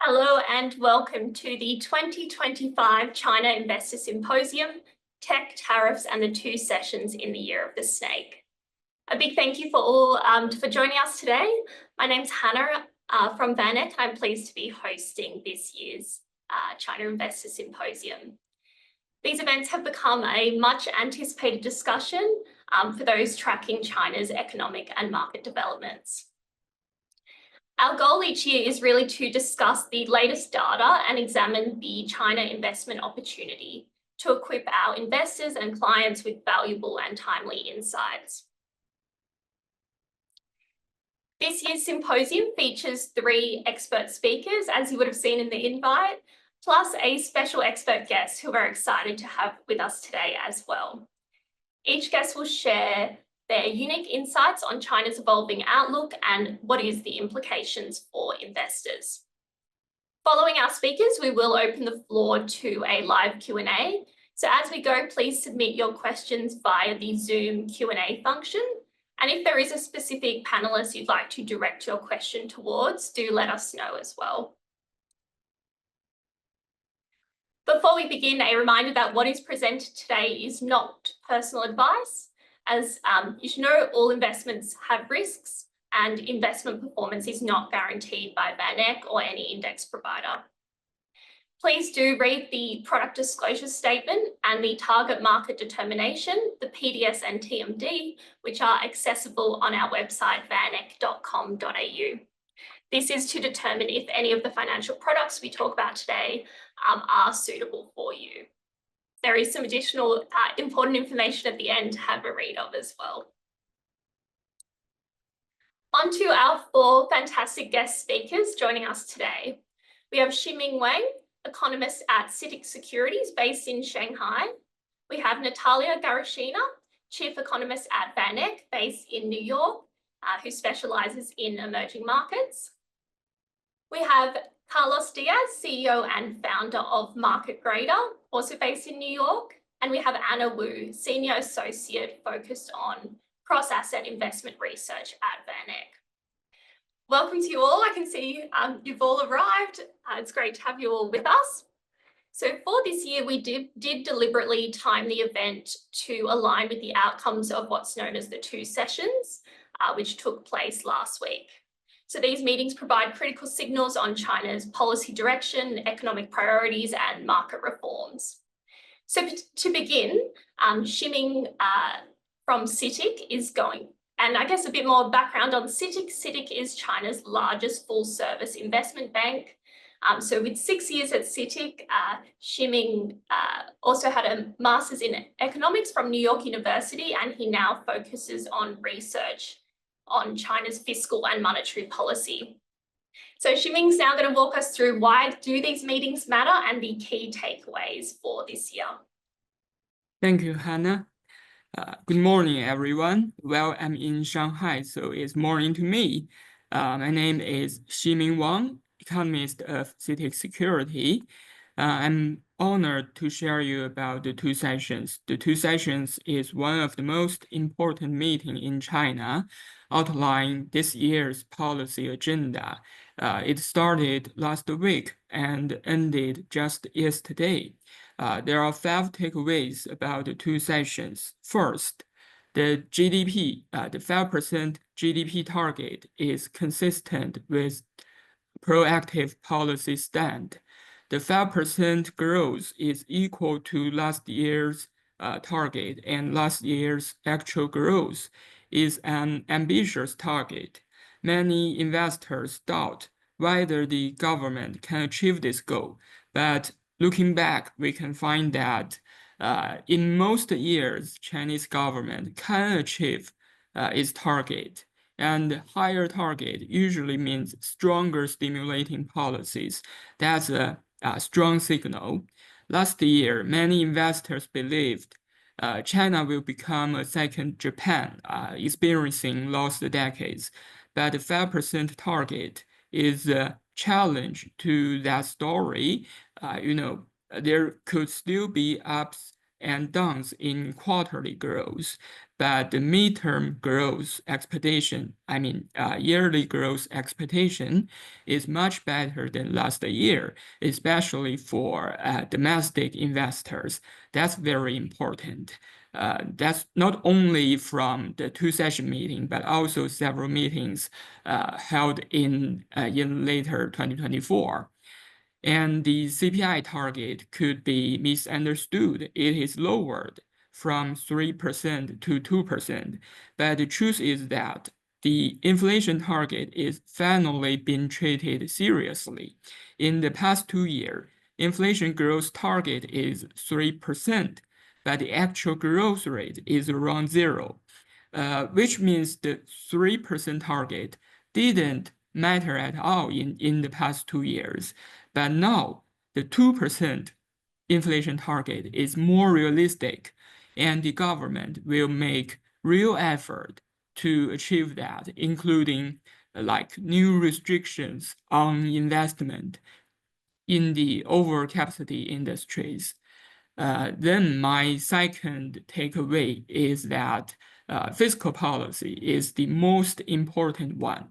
Hello and welcome to the 2025 China Investor Symposium, Tech, Tariffs and the Two Sessions in the Year of the Snake. A big thank you for all for joining us today. My name's Hannah from VanEck. I'm pleased to be hosting this year's China Investor Symposium. These events have become a much anticipated discussion for those tracking China's economic and market developments. Our goal each year is really to discuss the latest data and examine the China investment opportunity to equip our investors and clients with valuable and timely insights. This year's symposium features 3 expert speakers, as you would have seen in the invite, plus a special expert guest who we're excited to have with us today as well. Each guest will share their unique insights on China's evolving outlook and what is the implications for investors. Following our speakers, we will open the floor to a live Q&A. So as we go, please submit your questions via the Zoom Q&A function. And if there is a specific panelist you'd like to direct your question towards, do let us know as well. Before we begin, a reminder that what is presented today is not personal advice. As you should know, all investments have risks and investment performance is not guaranteed by VanEck or any index provider. Please do read the product disclosure statement and the target market determination, the PDS and TMD, which are accessible on our website, vaneck.com.au. This is to determine if any of the financial products we talk about today are suitable for you. There is some additional important information at the end to have a read of as well. On to our 4 fantastic guest speakers joining us today. We have Ximing Wang, economist at CITIC Securities based in Shanghai. We have Natalia Garashina, chief economist at VanEck based in New York, who specializes in emerging markets. We have Carlos Diaz, CEO and founder of Market Grader, also based in New York. And we have Anna Wu, senior associate focused on cross-asset investment research at VanEck. Welcome to you all. I can see you've all arrived. It's great to have you all with us. So for this year, we did deliberately time the event to align with the outcomes of what's known as the 2 sessions, which took place last week. So these meetings provide critical signals on China's policy direction, economic priorities, and market reforms. So to begin, Ximing from CITIC is going, and I guess a bit more background on CITIC. CITIC is China's largest full-service investment bank. So with 6 years at CITIC, Ximing also had a master's in economics from New York University, and he now focuses on research on China's fiscal and monetary policy. So Ximing's now going to walk us through why do these meetings matter and the key takeaways for this year. Thank you, Hannah. Good morning, everyone. Well, I'm in Shanghai, so it's morning to me. My name is Ximing Wang, economist of CITIC Security. I'm honored to share you about the 2 sessions. The 2 sessions is one of the most important meetings in China, outlining this year's policy agenda. It started last week and ended just yesterday. There are 5 takeaways about the 2 sessions. First, the GDP, the 5% GDP target is consistent with proactive policy stand. The 5% growth is equal to last year's target, and last year's actual growth is an ambitious target. Many investors doubt whether the government can achieve this goal, but looking back, we can find that in most years, Chinese government can achieve its target. And higher target usually means stronger stimulating policies. That's a strong signal. Last year, many investors believed China will become a second Japan, experiencing lost decades. But the 5% target is a challenge to that story. There could still be ups and downs in quarterly growth, but the midterm growth expectation, yearly growth expectation, is much better than last year, especially for domestic investors. That's very important. That's not only from the two-session meeting, but also several meetings held in later 2024. And the CPI target could be misunderstood. It is lowered from 3% to 2%. But the truth is that the inflation target is finally being treated seriously. In the past 2 years, inflation growth target is 3%, but the actual growth rate is around 0, which means the 3% target didn't matter at all in the past 2 years. But now the 2% inflation target is more realistic, and the government will make real effort to achieve that, including like new restrictions on investment in the overcapacity industries. Then my second takeaway is that fiscal policy is the most important one.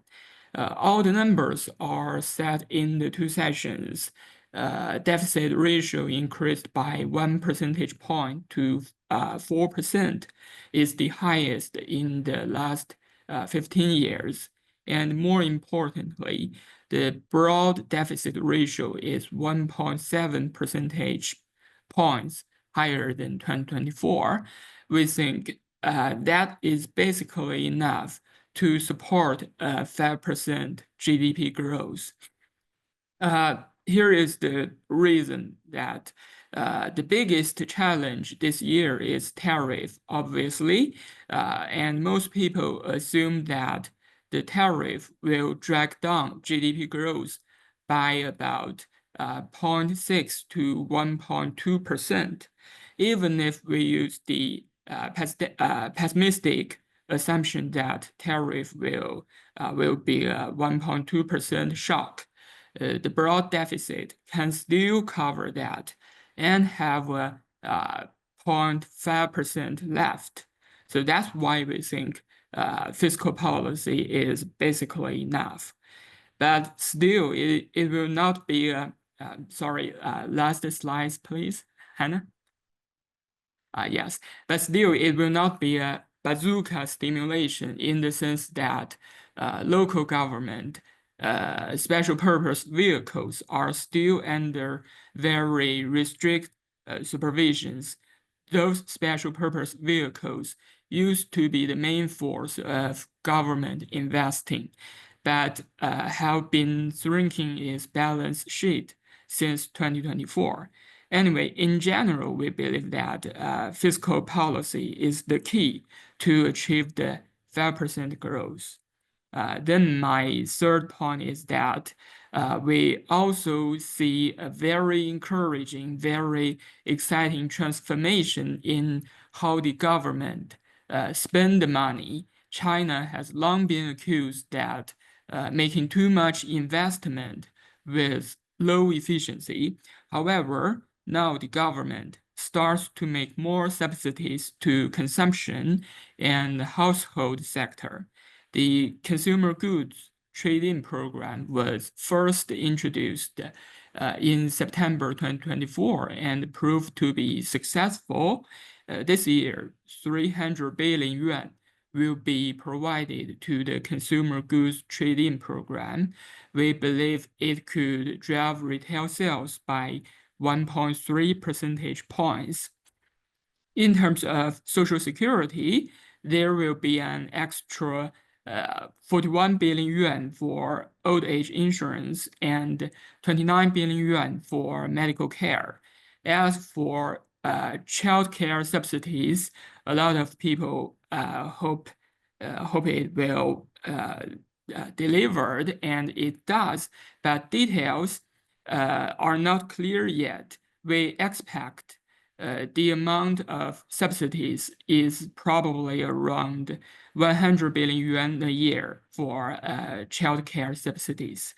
All the numbers are set in the two sessions. Deficit ratio increased by 1 percentage point to 4%, is the highest in the last 15 years. And more importantly, the broad deficit ratio is 1.7 percentage points higher than 2024. We think that is basically enough to support 5% GDP growth. Here is the reason that the biggest challenge this year is tariff, obviously, and most people assume that the tariff will drag down GDP growth by about 0.6 to 1.2%. Even if we use the pessimistic assumption that tariff will be a 1.2% shock, the broad deficit can still cover that and have a 0.5% left. So that's why we think fiscal policy is basically enough. But still, it will not be last slide, please, Hannah. Yes, but still, it will not be a bazooka stimulation in the sense that local government special purpose vehicles are still under very restrict supervisions. Those special purpose vehicles used to be the main force of government investing, but have been shrinking its balance sheet since 2024. Anyway, in general, we believe that fiscal policy is the key to achieve the 5% growth. Then my third point is that we also see a very encouraging, very exciting transformation in how the government spend the money. China has long been accused that making too much investment with low efficiency. However, now the government starts to make more subsidies to consumption and household sector. The consumer goods trade-in program was first introduced in September 2024 and proved to be successful. This year, 300 billion yuan will be provided to the consumer goods trade-in program. We believe it could drive retail sales by 1.3 percentage points. In terms of Social Security, there will be an extra 41 billion yuan for old age insurance and 29 billion yuan for medical care. As for child care subsidies, a lot of people hope it will delivered, and it does, but details are not clear yet. We expect the amount of subsidies is probably around 100 billion yuan a year for child care subsidies.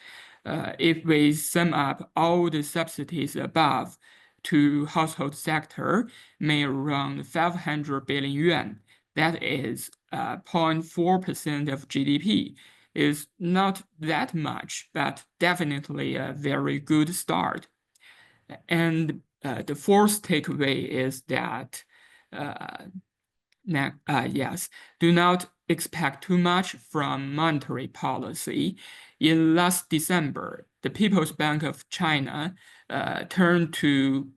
If we sum up all the subsidies above, to household sector made around 500 billion yuan. That is 0.4% of GDP. Is not that much, but definitely a very good start. And the fourth takeaway is that yes, do not expect too much from monetary policy. In last December, the People's Bank of China turned to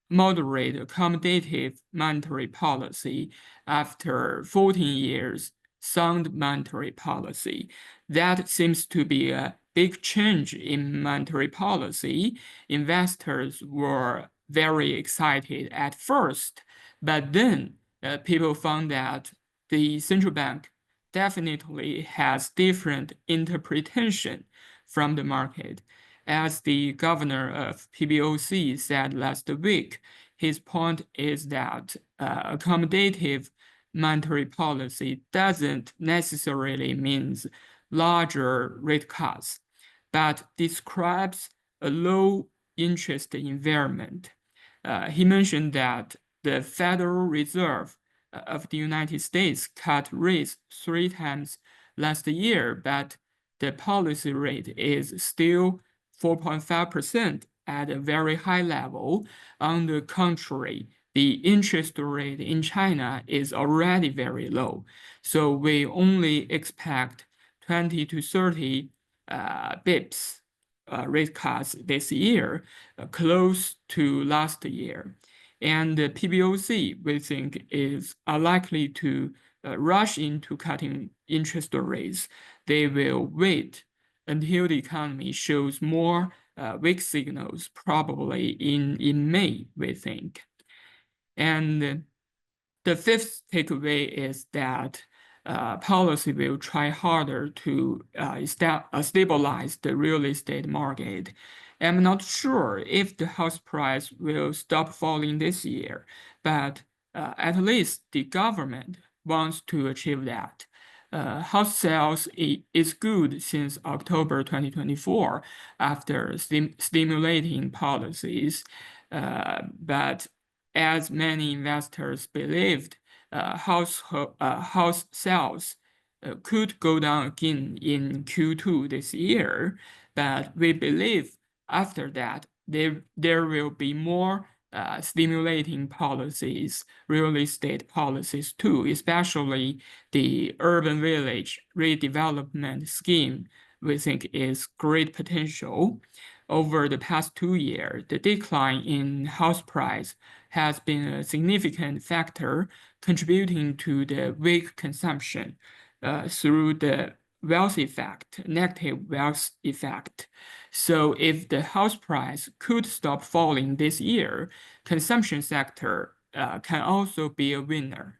moderate accommodative monetary policy after 14 years sound monetary policy. That seems to be a big change in monetary policy. Investors were very excited at first, but then people found that the central bank definitely has different interpretation from the market. As the governor of PBOC said last week, his point is that accommodative monetary policy doesn't necessarily mean larger rate cuts, but describes a low interest environment. He mentioned that the Federal Reserve of the United States cut rates 3 times last year, but the policy rate is still 4.5% at a very high level. On the contrary, the interest rate in China is already very low. So we only expect 20 to 30 bips rate cuts this year, close to last year. And the PBOC, we think, is unlikely to rush into cutting interest rates. They will wait until the economy shows more weak signals, probably in May, we think. And the fifth takeaway is that policy will try harder to stabilize the real estate market. I'm not sure if the house price will stop falling this year, but at least the government wants to achieve that. House sales is good since October 2024 after stimulating policies, but as many investors believed, house sales could go down again in Q2 this year, but we believe after that there will be more stimulating policies, real estate policies too, especially the urban village redevelopment scheme, we think is great potential. Over the past 2 years, the decline in house price has been a significant factor contributing to the weak consumption through the wealth effect, negative wealth effect. So if the house price could stop falling this year, consumption sector can also be a winner.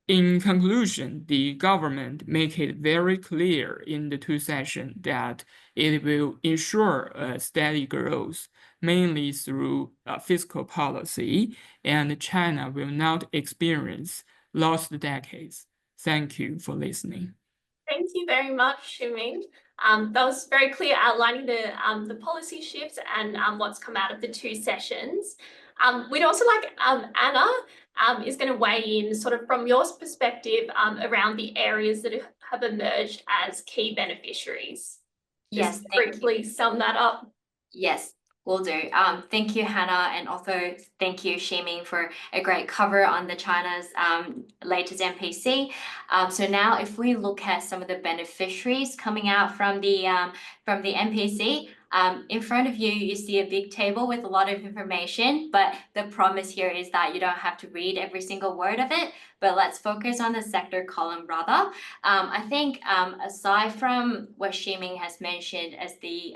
In conclusion, the government make it very clear in the 2 sessions that it will ensure a steady growth, mainly through fiscal policy, and China will not experience lost decades. Thank you for listening. Thank you very much, Ximing. That was very clear, outlining the policy shifts and what's come out of the 2 sessions. We'd also like Anna is going to weigh in sort of from your perspective around the areas that have emerged as key beneficiaries. Yes, Just briefly sum that up. Yes, will do. Thank you, Hannah, and also thank you, Ximing, for a great cover on the China's latest MPC. So now, if we look at some of the beneficiaries coming out from the MPC, in front of you, you see a big table with a lot of information, but the promise here is that you don't have to read every single word of it, but let's focus on the sector column rather. I think aside from what Ximing has mentioned as the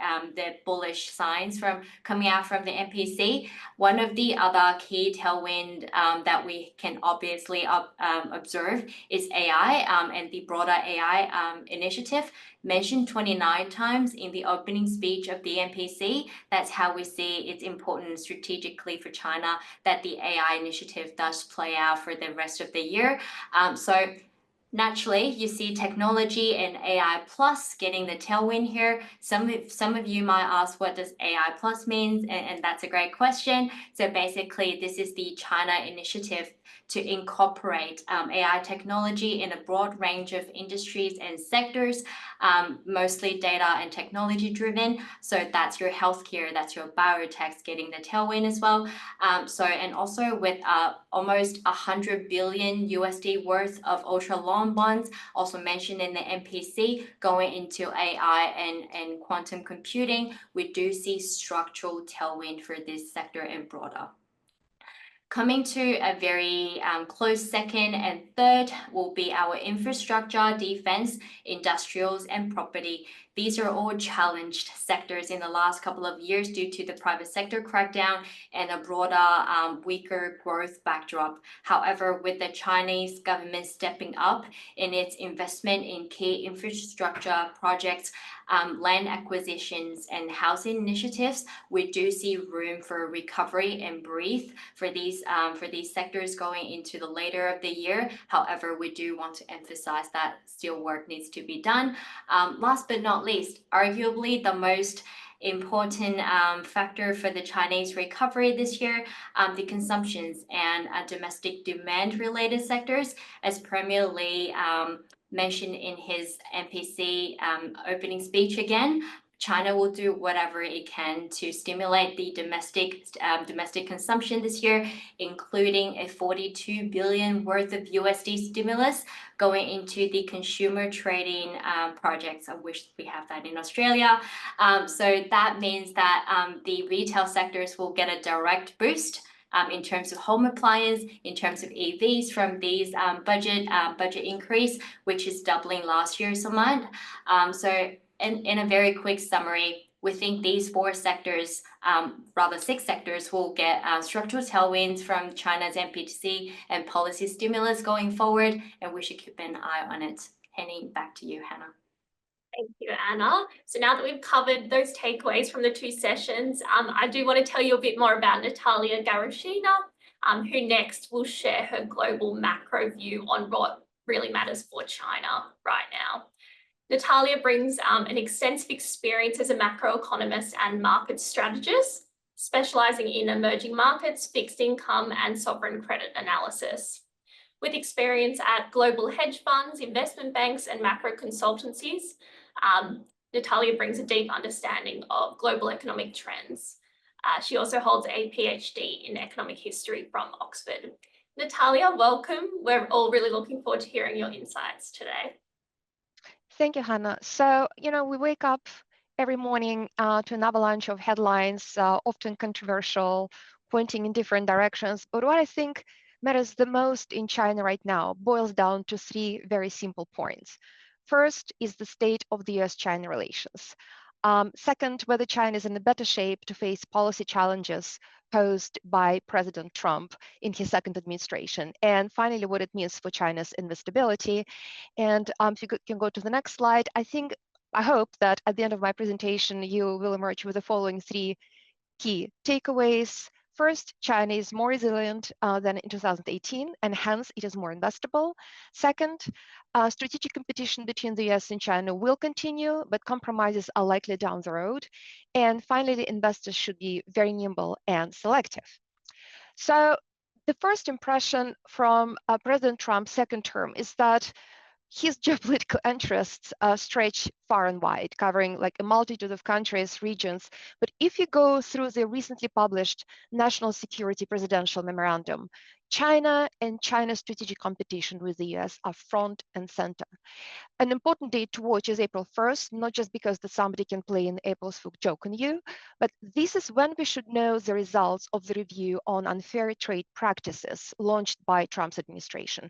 bullish signs from coming out from the MPC, one of the other key tailwind that we can obviously observe is AI and the broader AI initiative, mentioned 29 times in the opening speech of the MPC. That's how we see it's important strategically for China that the AI initiative does play out for the rest of the year. So Naturally, you see technology and AI plus getting the tailwind here. Some of you might ask, what does AI plus means? And that's a great question. So basically, this is the China initiative to incorporate AI technology in a broad range of industries and sectors, mostly data and technology driven. So that's your healthcare, that's your biotech getting the tailwind as well. And also with almost 100 billion USD worth of ultra long bonds, also mentioned in the MPC, going into AI and quantum computing, we do see structural tailwind for this sector and broader. Coming to a very close second and third will be our infrastructure, defense, industrials, and property. These are all challenged sectors in the last couple of years due to the private sector crackdown and a broader, weaker growth backdrop. However, with the Chinese government stepping up in its investment in key infrastructure projects, land acquisitions, and housing initiatives, we do see room for recovery and breathe for these sectors going into the later of the year. However, we do want to emphasize that still work needs to be done. Last but not least, arguably the most important factor for the Chinese recovery this year, the consumptions and domestic demand related sectors, as primarily mentioned in his MPC opening speech again. China will do whatever it can to stimulate the domestic consumption this year, including a 42 billion worth of USD stimulus going into the consumer trading projects. I wish we have that in Australia. So that means that the retail sectors will get a direct boost in terms of home appliance, in terms of EVs from these budget increase, which is doubling last year's amount. So in a very quick summary, we think these four sectors, rather six sectors, will get structural tailwinds from China's MPC and policy stimulus going forward, and we should keep an eye on it. Handing back to you, Hannah. Thank you, Anna. So now that we've covered those takeaways from the two sessions, I do want to tell you a bit more about Natalia Garaschina, who next will share her global macro view on what really matters for China right now. Natalia brings an extensive experience as a macroeconomist and market strategist, specializing in emerging markets, fixed income, and sovereign credit analysis. With experience at global hedge funds, investment banks, and macro consultancies, Natalia brings a deep understanding of global economic trends. She also holds a PhD in economic history from Oxford. Natalia, welcome. We're all really looking forward to hearing your insights today. Thank you, Hannah. So, we wake up every morning to an avalanche of headlines, often controversial, pointing in different directions. But what I think matters the most in China right now boils down to three very simple points. First is the state of the US-China relations. Second, whether China is in a better shape to face policy challenges posed by President Trump in his second administration. And finally, what it means for China's investability. And if you can go to the next slide, I hope that at the end of my presentation, you will emerge with the following three key takeaways. First, China is more resilient than in 2018, and hence it is more investable. Second, strategic competition between the US and China will continue, but compromises are likely down the road. And finally, investors should be very nimble and selective. So the first impression from President Trump's second term is that his geopolitical interests stretch far and wide, covering like a multitude of countries, regions. But if you go through the recently published National Security Presidential Memorandum, China and China's strategic competition with the US are front and center. An important date to watch is April 1st, not just because that somebody can play an April's Fool joke on you, but this is when we should know the results of the review on unfair trade practices launched by Trump's administration.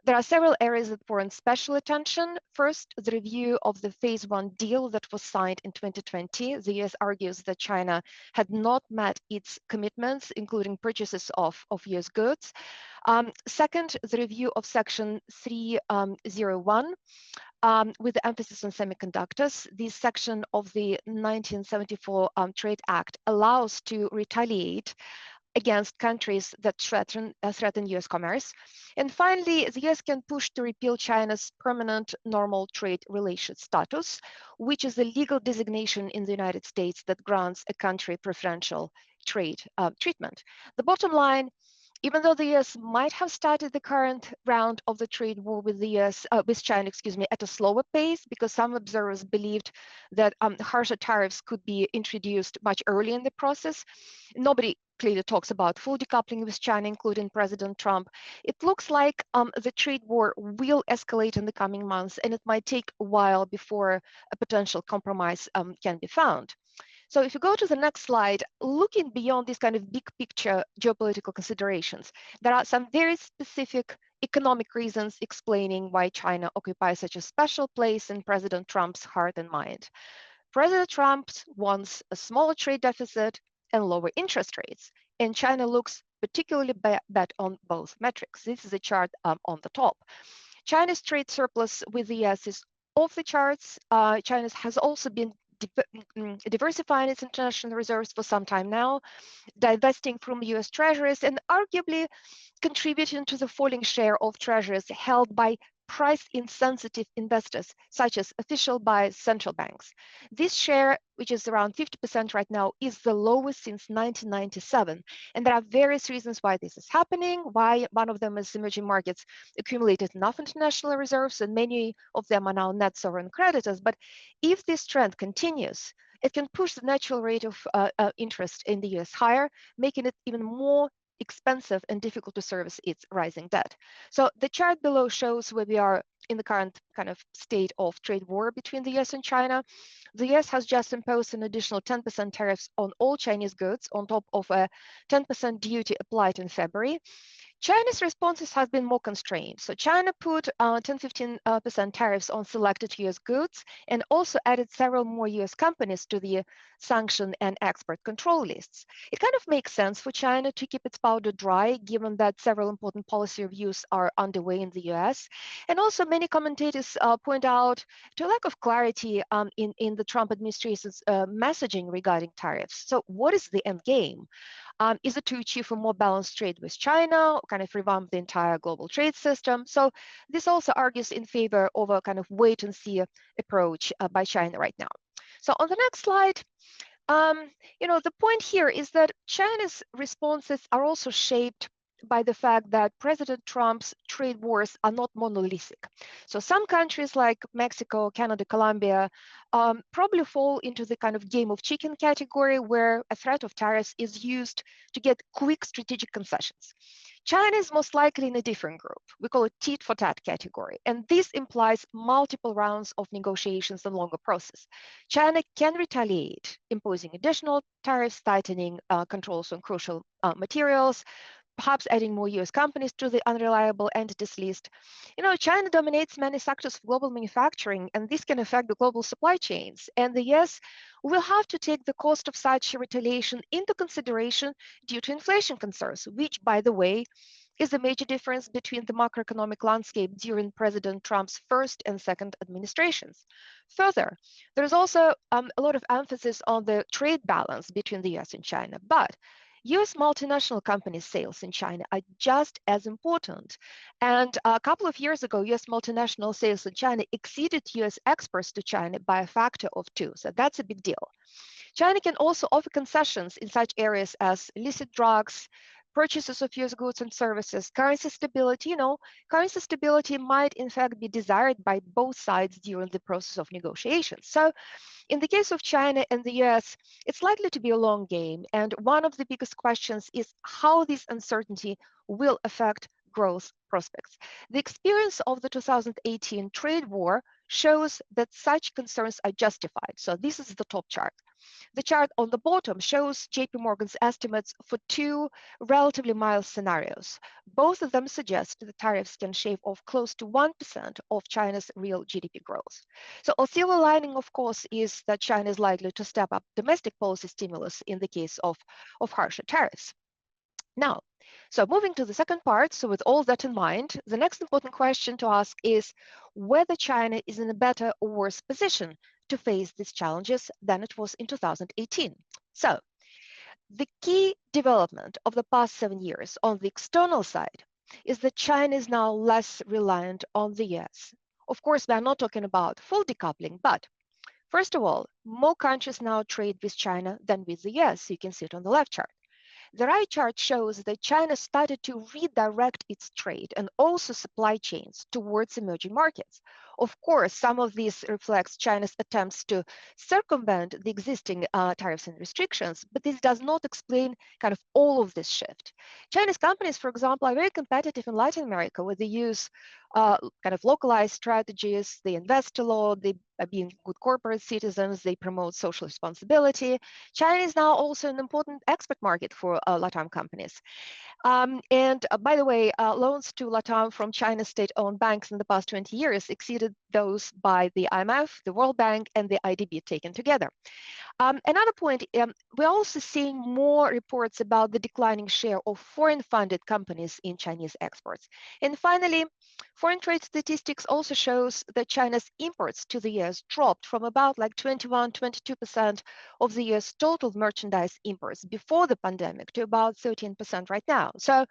There are several areas that warrant special attention. First, the review of the Phase 1 deal that was signed in 2020. The US argues that China had not met its commitments, including purchases of US goods. Second, the review of Section 301 with the emphasis on semiconductors. This section of the 1974 Trade Act allows to retaliate against countries that threaten US commerce. And finally, the US can push to repeal China's permanent normal trade relations status, which is the legal designation in the United States that grants a country preferential trade treatment. The bottom line, even though the US might have started the current round of the trade war with with China, at a slower pace, because some observers believed that harsher tariffs could be introduced much earlier in the process. Nobody clearly talks about full decoupling with China, including President Trump. It looks like the trade war will escalate in the coming months, and it might take a while before a potential compromise can be found. So if you go to the next slide, looking beyond these kind of big picture geopolitical considerations, there are some very specific economic reasons explaining why China occupies such a special place in President Trump's heart and mind. President Trump wants a smaller trade deficit and lower interest rates, and China looks particularly bad on both metrics. This is a chart on the top. China's trade surplus with the US is off the charts. China has also been diversifying its international reserves for some time now, divesting from US treasuries, and arguably contributing to the falling share of treasuries held by price-insensitive investors, such as official by central banks. This share, which is around 50% right now, is the lowest since 1997. And there are various reasons why this is happening. Why one of them is emerging markets accumulated enough international reserves, and many of them are now net sovereign creditors. But if this trend continues, it can push the natural rate of interest in the US higher, making it even more expensive and difficult to service its rising debt. So the chart below shows where we are in the current kind of state of trade war between the US and China. The US has just imposed an additional 10% tariffs on all Chinese goods on top of a 10% duty applied in February. China's responses have been more constrained. So China put 10-15% tariffs on selected US goods and also added several more US companies to the sanction and export control lists. It kind of makes sense for China to keep its powder dry, given that several important policy reviews are underway in the US. And also many commentators point out to a lack of clarity in the Trump administration's messaging regarding tariffs. So what is the end game? Is it to achieve a more balanced trade with China, kind of revamp the entire global trade system? So this also argues in favor of a kind of wait and see approach by China right now. So on the next slide, the point here is that China's responses are also shaped by the fact that President Trump's trade wars are not monolithic. So some countries like Mexico, Canada, Colombia probably fall into the kind of game of chicken category, where a threat of tariffs is used to get quick strategic concessions. China is most likely in a different group. We call it tit for tat category. And this implies multiple rounds of negotiations and longer process. China can retaliate, imposing additional tariffs, tightening controls on crucial materials, perhaps adding more US companies to the unreliable entities list. China dominates many sectors of global manufacturing, and this can affect the global supply chains. And the US will have to take the cost of such retaliation into consideration due to inflation concerns, which, by the way, is a major difference between the macroeconomic landscape during President Trump's first and second administrations. Further, there's also a lot of emphasis on the trade balance between the US and China, but US multinational companies' sales in China are just as important. And a couple of years ago, US multinational sales in China exceeded US exports to China by a factor of 2. So that's a big deal. China can also offer concessions in such areas as illicit drugs, purchases of US goods and services, currency stability. Currency stability might in fact be desired by both sides during the process of negotiations. So in the case of China and the US, it's likely to be a long game. And one of the biggest questions is how this uncertainty will affect growth prospects. The experience of the 2018 trade war shows that such concerns are justified. So this is the top chart. The chart on the bottom shows JP Morgan's estimates for 2 relatively mild scenarios. Both of them suggest that tariffs can shave off close to 1% of China's real GDP growth. So a silver lining, of course, is that China is likely to step up domestic policy stimulus in the case of harsher tariffs. Now, so moving to the second part, so with all that in mind, the next important question to ask is whether China is in a better or worse position to face these challenges than it was in 2018. So The key development of the past 7 years on the external side is that China is now less reliant on the US. Of course, we are not talking about full decoupling, but first of all, more countries now trade with China than with the US. You can see it on the left chart. The right chart shows that China started to redirect its trade and also supply chains towards emerging markets. Of course, some of this reflects China's attempts to circumvent the existing tariffs and restrictions, but this does not explain kind of all of this shift. Chinese companies, for example, are very competitive in Latin America, where they use kind of localized strategies, they invest a lot, they are being good corporate citizens, they promote social responsibility. China is now also an important export market for LATAM companies. And by the way, loans to LATAM from China's state-owned banks in the past 20 years exceeded those by the IMF, the World Bank, and the IDB taken together. Another point, we're also seeing more reports about the declining share of foreign-funded companies in Chinese exports. And finally, foreign trade statistics also shows that China's imports to the US dropped from about like 21-22% of the US total merchandise imports before the pandemic to about 13% right now. So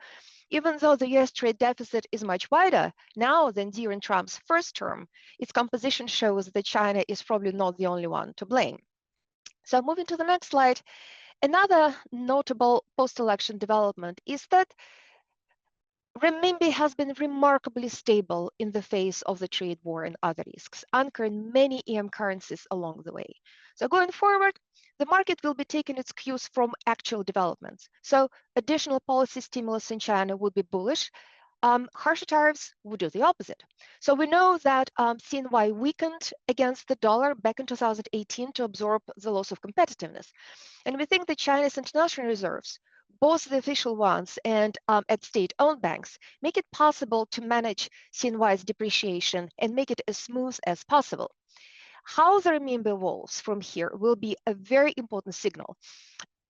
even though the US trade deficit is much wider now than during Trump's first term, its composition shows that China is probably not the only one to blame. So moving to the next slide, another notable post-election development is that renminbi has been remarkably stable in the face of the trade war and other risks, anchoring many EM currencies along the way. So going forward, the market will be taking its cues from actual developments. So additional policy stimulus in China would be bullish. Harsher tariffs would do the opposite. So we know that CNY weakened against the dollar back in 2018 to absorb the loss of competitiveness. And we think that China's international reserves, both the official ones and at state-owned banks, make it possible to manage CNY's depreciation and make it as smooth as possible. How the renminbi evolves from here will be a very important signal,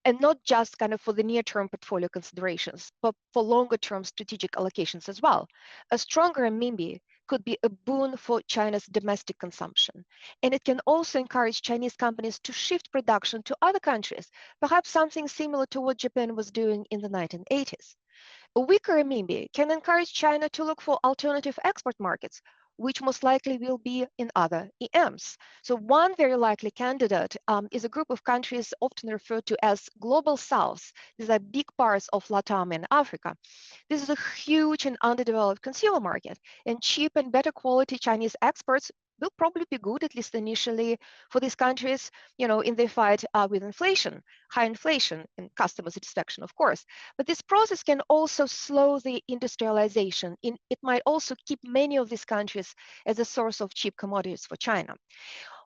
and not just kind of for the near-term portfolio considerations, but for longer-term strategic allocations as well. A stronger renminbi could be a boon for China's domestic consumption, and it can also encourage Chinese companies to shift production to other countries, perhaps something similar to what Japan was doing in the 1980s. A weaker renminbi can encourage China to look for alternative export markets, which most likely will be in other EMs. So one very likely candidate is a group of countries often referred to as Global South. These are big parts of LATAM and Africa. This is a huge and underdeveloped consumer market, and cheap and better quality Chinese exports will probably be good, at least initially, for these countries, in their fight with inflation, high inflation, and customer satisfaction, of course. But this process can also slow the industrialization. It might also keep many of these countries as a source of cheap commodities for China.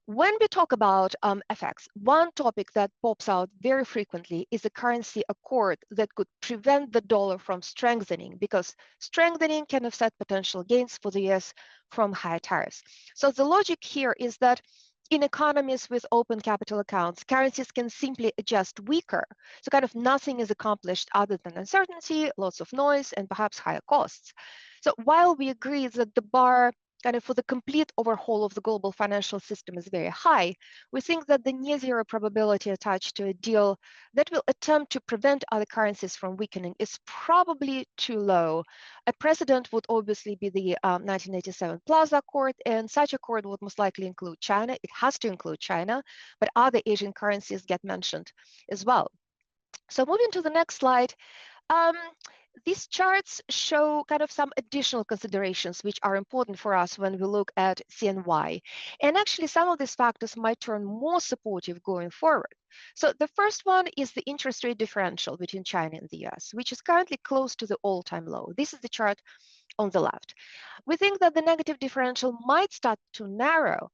When we talk about FX, one topic that pops out very frequently is a currency accord that could prevent the dollar from strengthening, because strengthening can offset potential gains for the US from higher tariffs. So the logic here is that in economies with open capital accounts, currencies can simply adjust weaker. So kind of nothing is accomplished other than uncertainty, lots of noise, and perhaps higher costs. So while we agree that the bar kind of for the complete overhaul of the global financial system is very high, we think that the near zero probability attached to a deal that will attempt to prevent other currencies from weakening is probably too low. A precedent would obviously be the 1987 Plaza Accord, and such accord would most likely include China. It has to include China, but other Asian currencies get mentioned as well. So moving to the next slide, these charts show kind of some additional considerations which are important for us when we look at CNY. And actually, some of these factors might turn more supportive going forward. So the first one is the interest rate differential between China and the US, which is currently close to the all-time low. This is the chart on the left. We think that the negative differential might start to narrow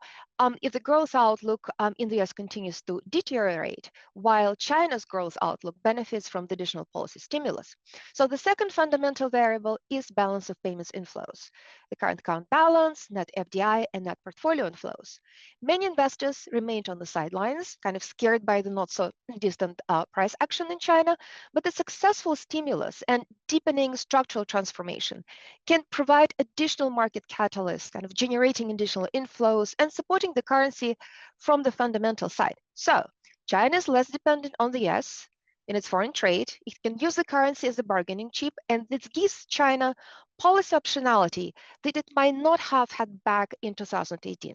if the growth outlook in the US continues to deteriorate, while China's growth outlook benefits from the additional policy stimulus. So the second fundamental variable is balance of payments inflows, the current account balance, net FDI, and net portfolio inflows. Many investors remained on the sidelines, kind of scared by the not so distant price action in China, but the successful stimulus and deepening structural transformation can provide additional market catalysts, kind of generating additional inflows and supporting the currency from the fundamental side. So China is less dependent on the US, in its foreign trade. It can use the currency as a bargaining chip, and this gives China policy optionality that it might not have had back in 2018.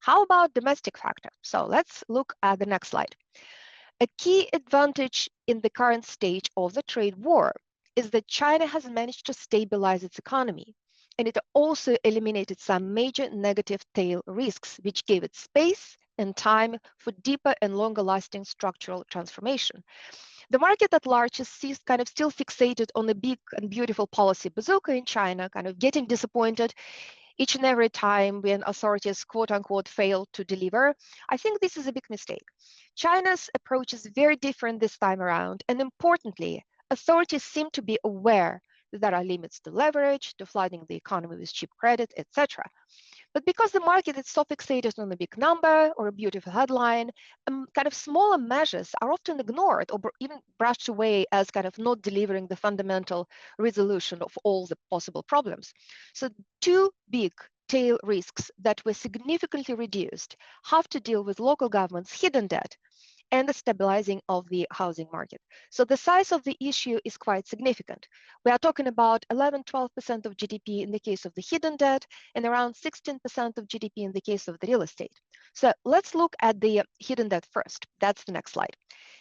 How about domestic factor? So let's look at the next slide. A key advantage in the current stage of the trade war is that China has managed to stabilize its economy, and it also eliminated some major negative tail risks, which gave it space and time for deeper and longer lasting structural transformation. The market at large is kind of still fixated on a big and beautiful policy bazooka in China, kind of getting disappointed each and every time when authorities quote unquote fail to deliver. I think this is a big mistake. China's approach is very different this time around, and importantly, authorities seem to be aware that there are limits to leverage, to flooding the economy with cheap credit, etc. But because the market is so fixated on a big number or a beautiful headline, kind of smaller measures are often ignored or even brushed away as kind of not delivering the fundamental resolution of all the possible problems. So two big tail risks that were significantly reduced have to deal with local governments' hidden debt and the stabilizing of the housing market. So the size of the issue is quite significant. We are talking about 11-12% of GDP in the case of the hidden debt and around 16% of GDP in the case of the real estate. So let's look at the hidden debt first. That's the next slide.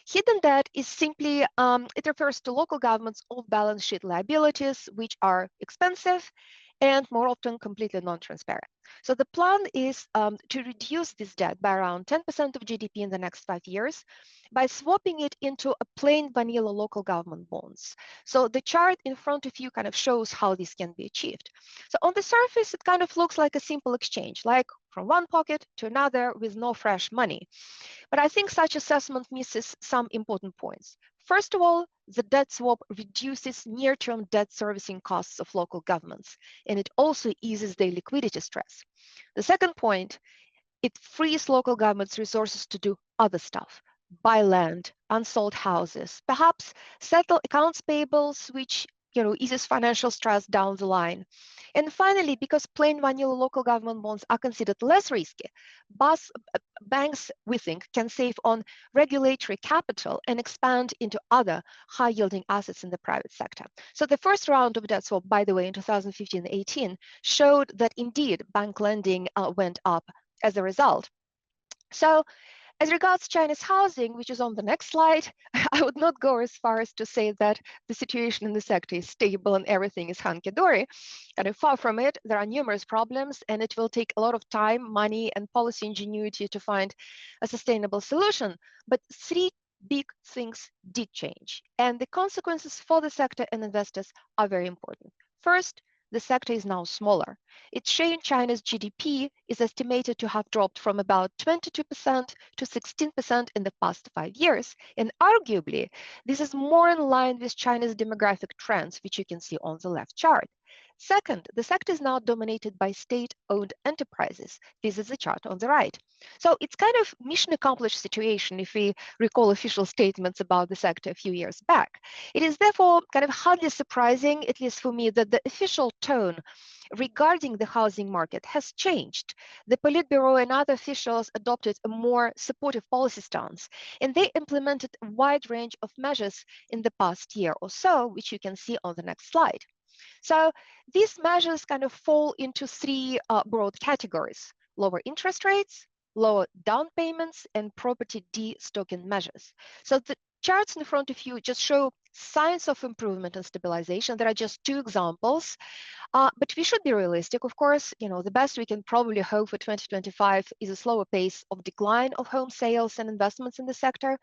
Hidden debt is simply, it refers to local governments' off-balance sheet liabilities, which are expensive and more often completely non-transparent. So the plan is to reduce this debt by around 10% of GDP in the next 5 years by swapping it into a plain vanilla local government bonds. So the chart in front of you kind of shows how this can be achieved. So on the surface, it kind of looks like a simple exchange, like from one pocket to another with no fresh money. But I think such assessment misses some important points. First of all, the debt swap reduces near-term debt servicing costs of local governments, and it also eases their liquidity stress. The second point, it frees local governments resources to do other stuff, buy land, unsold houses, perhaps settle accounts payables, which eases financial stress down the line. And finally, because plain vanilla local government bonds are considered less risky, banks, we think, can save on regulatory capital and expand into other high-yielding assets in the private sector. So the first round of debt swap, by the way, in 2015-18, showed that indeed bank lending went up as a result. So as regards China's housing, which is on the next slide, I would not go as far as to say that the situation in the sector is stable and everything is hunky-dory. And far from it, there are numerous problems, and it will take a lot of time, money, and policy ingenuity to find a sustainable solution. But three big things did change, and the consequences for the sector and investors are very important. First, the sector is now smaller. Its share in China's GDP is estimated to have dropped from about 22% to 16% in the past 5 years. And arguably, this is more in line with China's demographic trends, which you can see on the left chart. Second, the sector is now dominated by state-owned enterprises. This is the chart on the right. So it's kind of mission accomplished situation if we recall official statements about the sector a few years back. It is therefore kind of hardly surprising, at least for me, that the official tone regarding the housing market has changed. The Politburo and other officials adopted a more supportive policy stance, and they implemented a wide range of measures in the past year or so, which you can see on the next slide. So these measures kind of fall into three broad categories: lower interest rates, lower down payments, and property destocking measures. So the charts in front of you just show signs of improvement and stabilization. There are just two examples, but we should be realistic. Of course, the best we can probably hope for 2025 is a slower pace of decline of home sales and investments in the sector.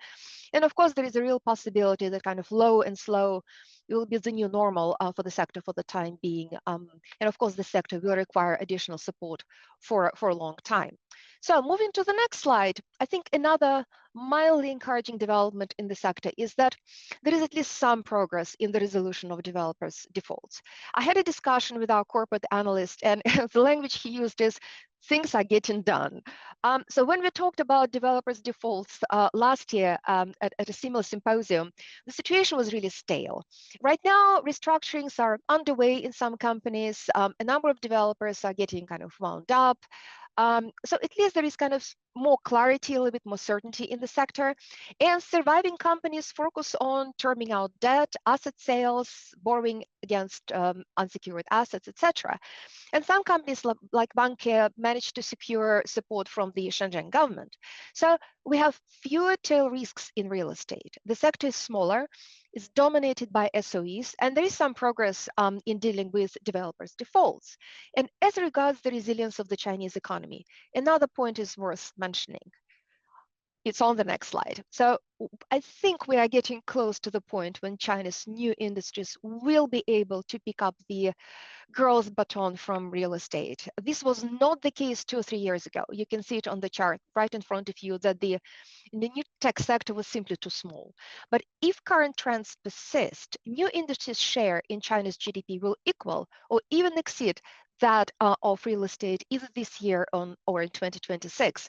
And of course, there is a real possibility that kind of low and slow will be the new normal for the sector for the time being. And of course, the sector will require additional support for a long time. So moving to the next slide, I think another mildly encouraging development in the sector is that there is at least some progress in the resolution of developers' defaults. I had a discussion with our corporate analyst, and the language he used is things are getting done. So when we talked about developers' defaults last year at a similar symposium, the situation was really stale. Right now, restructurings are underway in some companies. A number of developers are getting kind of wound up. So at least there is kind of more clarity, a little bit more certainty in the sector. And surviving companies focus on terming out debt, asset sales, borrowing against unsecured assets, etc. And some companies like Bankia managed to secure support from the Shenzhen government. So we have fewer tail risks in real estate. The sector is smaller, is dominated by SOEs, and there is some progress in dealing with developers' defaults. And as regards the resilience of the Chinese economy, another point is worth mentioning. It's on the next slide. So I think we are getting close to the point when China's new industries will be able to pick up the growth baton from real estate. This was not the case 2 or 3 years ago. You can see it on the chart right in front of you that the new tech sector was simply too small. But if current trends persist, new industries' share in China's GDP will equal or even exceed that of real estate either this year or in 2026.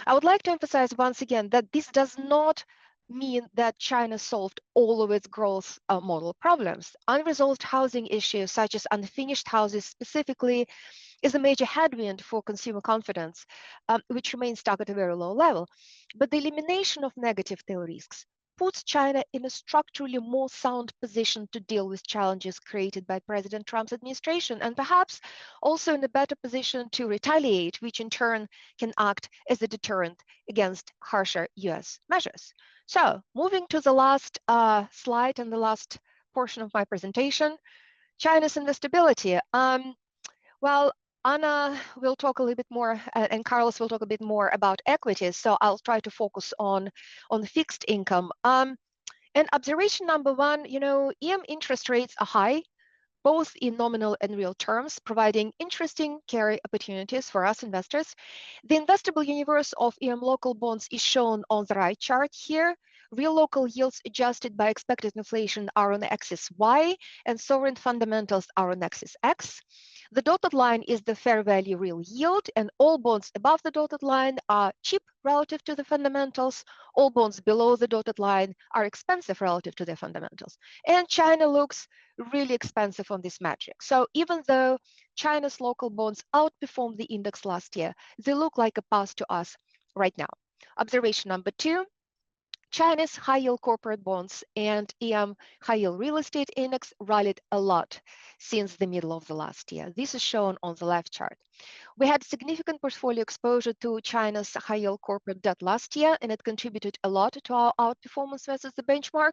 I would like to emphasize once again that this does not mean that China solved all of its growth model problems. Unresolved housing issues, such as unfinished houses specifically, is a major headwind for consumer confidence, which remains stuck at a very low level. But the elimination of negative tail risks puts China in a structurally more sound position to deal with challenges created by President Trump's administration, and perhaps also in a better position to retaliate, which in turn can act as a deterrent against harsher US measures. So moving to the last slide and the last portion of my presentation, China's investability. Well, Anna will talk a little bit more, and Carlos will talk a bit more about equities. So I'll try to focus on fixed income. And observation number one, EM interest rates are high, both in nominal and real terms, providing interesting carry opportunities for us investors. The investable universe of EM local bonds is shown on the right chart here. Real local yields adjusted by expected inflation are on the axis Y, and sovereign fundamentals are on axis X. The dotted line is the fair value real yield, and all bonds above the dotted line are cheap relative to the fundamentals. All bonds below the dotted line are expensive relative to their fundamentals. And China looks really expensive on this metric. So even though China's local bonds outperformed the index last year, they look like a pass to us right now. Observation number two, China's high-yield corporate bonds and EM high-yield real estate index rallied a lot since the middle of the last year. This is shown on the left chart. We had significant portfolio exposure to China's high-yield corporate debt last year, and it contributed a lot to our outperformance versus the benchmark.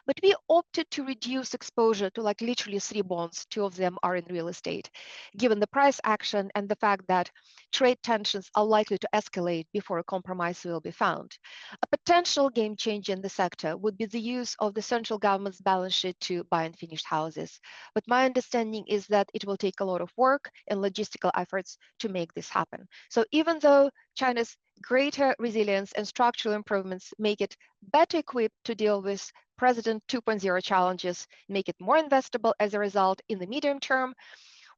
But we opted to reduce exposure to literally 3 bonds. 2 of them are in real estate, given the price action and the fact that trade tensions are likely to escalate before a compromise will be found. A potential game changer in the sector would be the use of the central government's balance sheet to buy unfinished houses. But my understanding is that it will take a lot of work and logistical efforts to make this happen. So even though China's greater resilience and structural improvements make it better equipped to deal with President 2.0 challenges, make it more investable as a result in the medium term,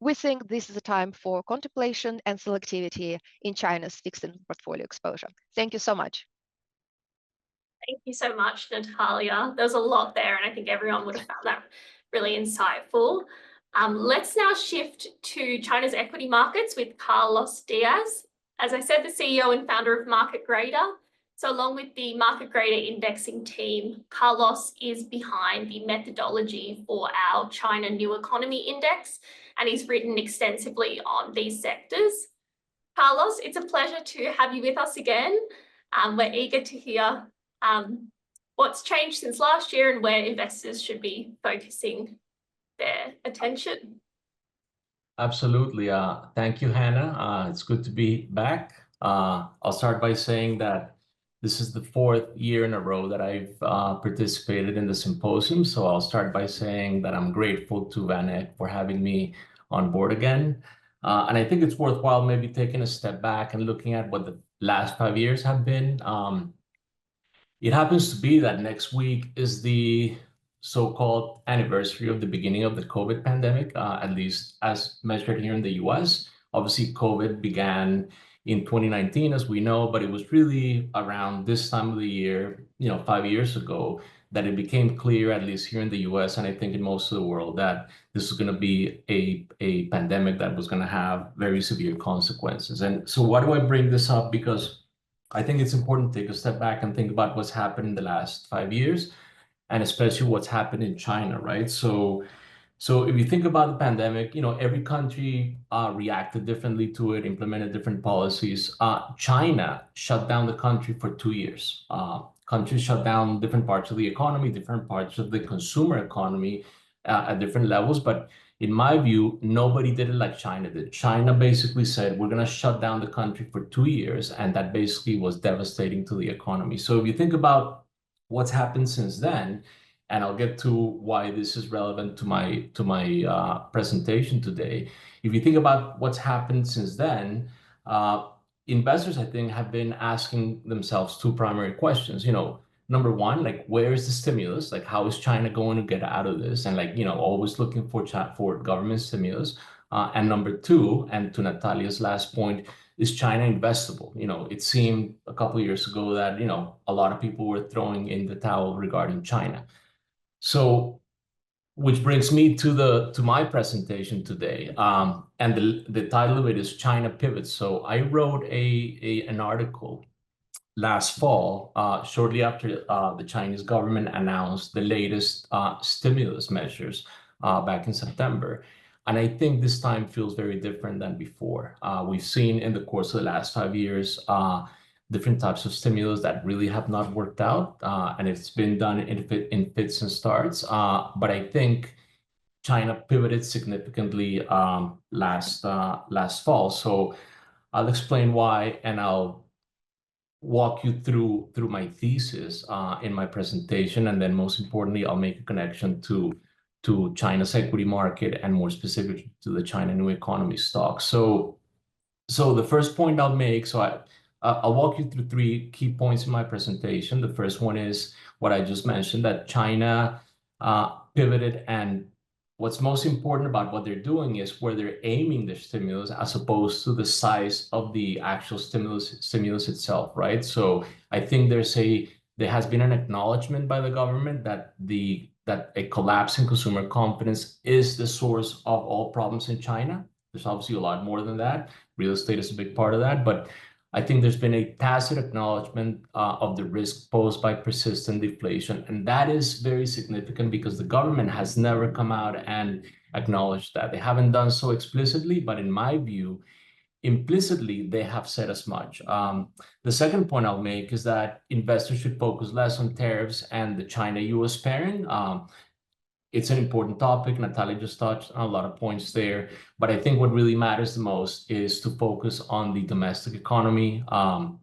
we think this is a time for contemplation and selectivity in China's fixed income portfolio exposure. Thank you so much. Thank you so much, Natalia. There's a lot there, and I think everyone would have found that really insightful. Let's now shift to China's equity markets with Carlos Diaz. As I said, the CEO and founder of Market Grader. So along with the Market Grader indexing team, Carlos is behind the methodology for our China New Economy Index, and he's written extensively on these sectors. Carlos, it's a pleasure to have you with us again. We're eager to hear what's changed since last year and where investors should be focusing their attention. Absolutely. Thank you, Hannah. It's good to be back. I'll start by saying that this is the 4th year in a row that I've participated in the symposium. So I'll start by saying that I'm grateful to VanEck for having me on board again. And I think it's worthwhile maybe taking a step back and looking at what the last 5 years have been. It happens to be that next week is the so-called anniversary of the beginning of the COVID pandemic, at least as measured here in the US. Obviously, COVID began in 2019, as we know, but it was really around this time of the year, 5 years ago, that it became clear, at least here in the US, and I think in most of the world, that this was going to be a pandemic that was going to have very severe consequences. And so why do I bring this up? Because I think it's important to take a step back and think about what's happened in the last 5 years, and especially what's happened in China, right? So if you think about the pandemic, every country reacted differently to it, implemented different policies. China shut down the country for 2 years. Countries shut down different parts of the economy, different parts of the consumer economy at different levels. But in my view, nobody did it like China did. China basically said, we're going to shut down the country for 2 years. And that basically was devastating to the economy. So if you think about what's happened since then, and I'll get to why this is relevant to my presentation today. If you think about what's happened since then, investors, I think, have been asking themselves two primary questions. Number one, like, where is the stimulus? Like, how is China going to get out of this? And always looking for government stimulus. And number two, and to Natalia's last point, is China investable? It seemed a couple of years ago that a lot of people were throwing in the towel regarding China. So, which brings me to my presentation today, and the title of it is China Pivots. So I wrote an article last fall, shortly after the Chinese government announced the latest stimulus measures back in September. And I think this time feels very different than before. We've seen in the course of the last 5 years different types of stimulus that really have not worked out, and it's been done in fits and starts. But I think China pivoted significantly last fall. So I'll explain why, and I'll walk you through my thesis in my presentation, and then most importantly, I'll make a connection to China's equity market and more specifically to the China New Economy stock. So the first point I'll make, I'll walk you through 3 key points in my presentation. The first one is what I just mentioned, that China pivoted, and what's most important about what they're doing is where they're aiming their stimulus as opposed to the size of the actual stimulus itself, right? So I think there has been an acknowledgement by the government that a collapse in consumer confidence is the source of all problems in China. There's obviously a lot more than that. Real estate is a big part of that, but I think there's been a tacit acknowledgement of the risk posed by persistent deflation. And that is very significant because the government has never come out and acknowledged that. They haven't done so explicitly, but in my view, implicitly, they have said as much. The second point I'll make is that investors should focus less on tariffs and the China-US pairing. It's an important topic. Natalia just touched on a lot of points there, but I think what really matters the most is to focus on the domestic economy. I'll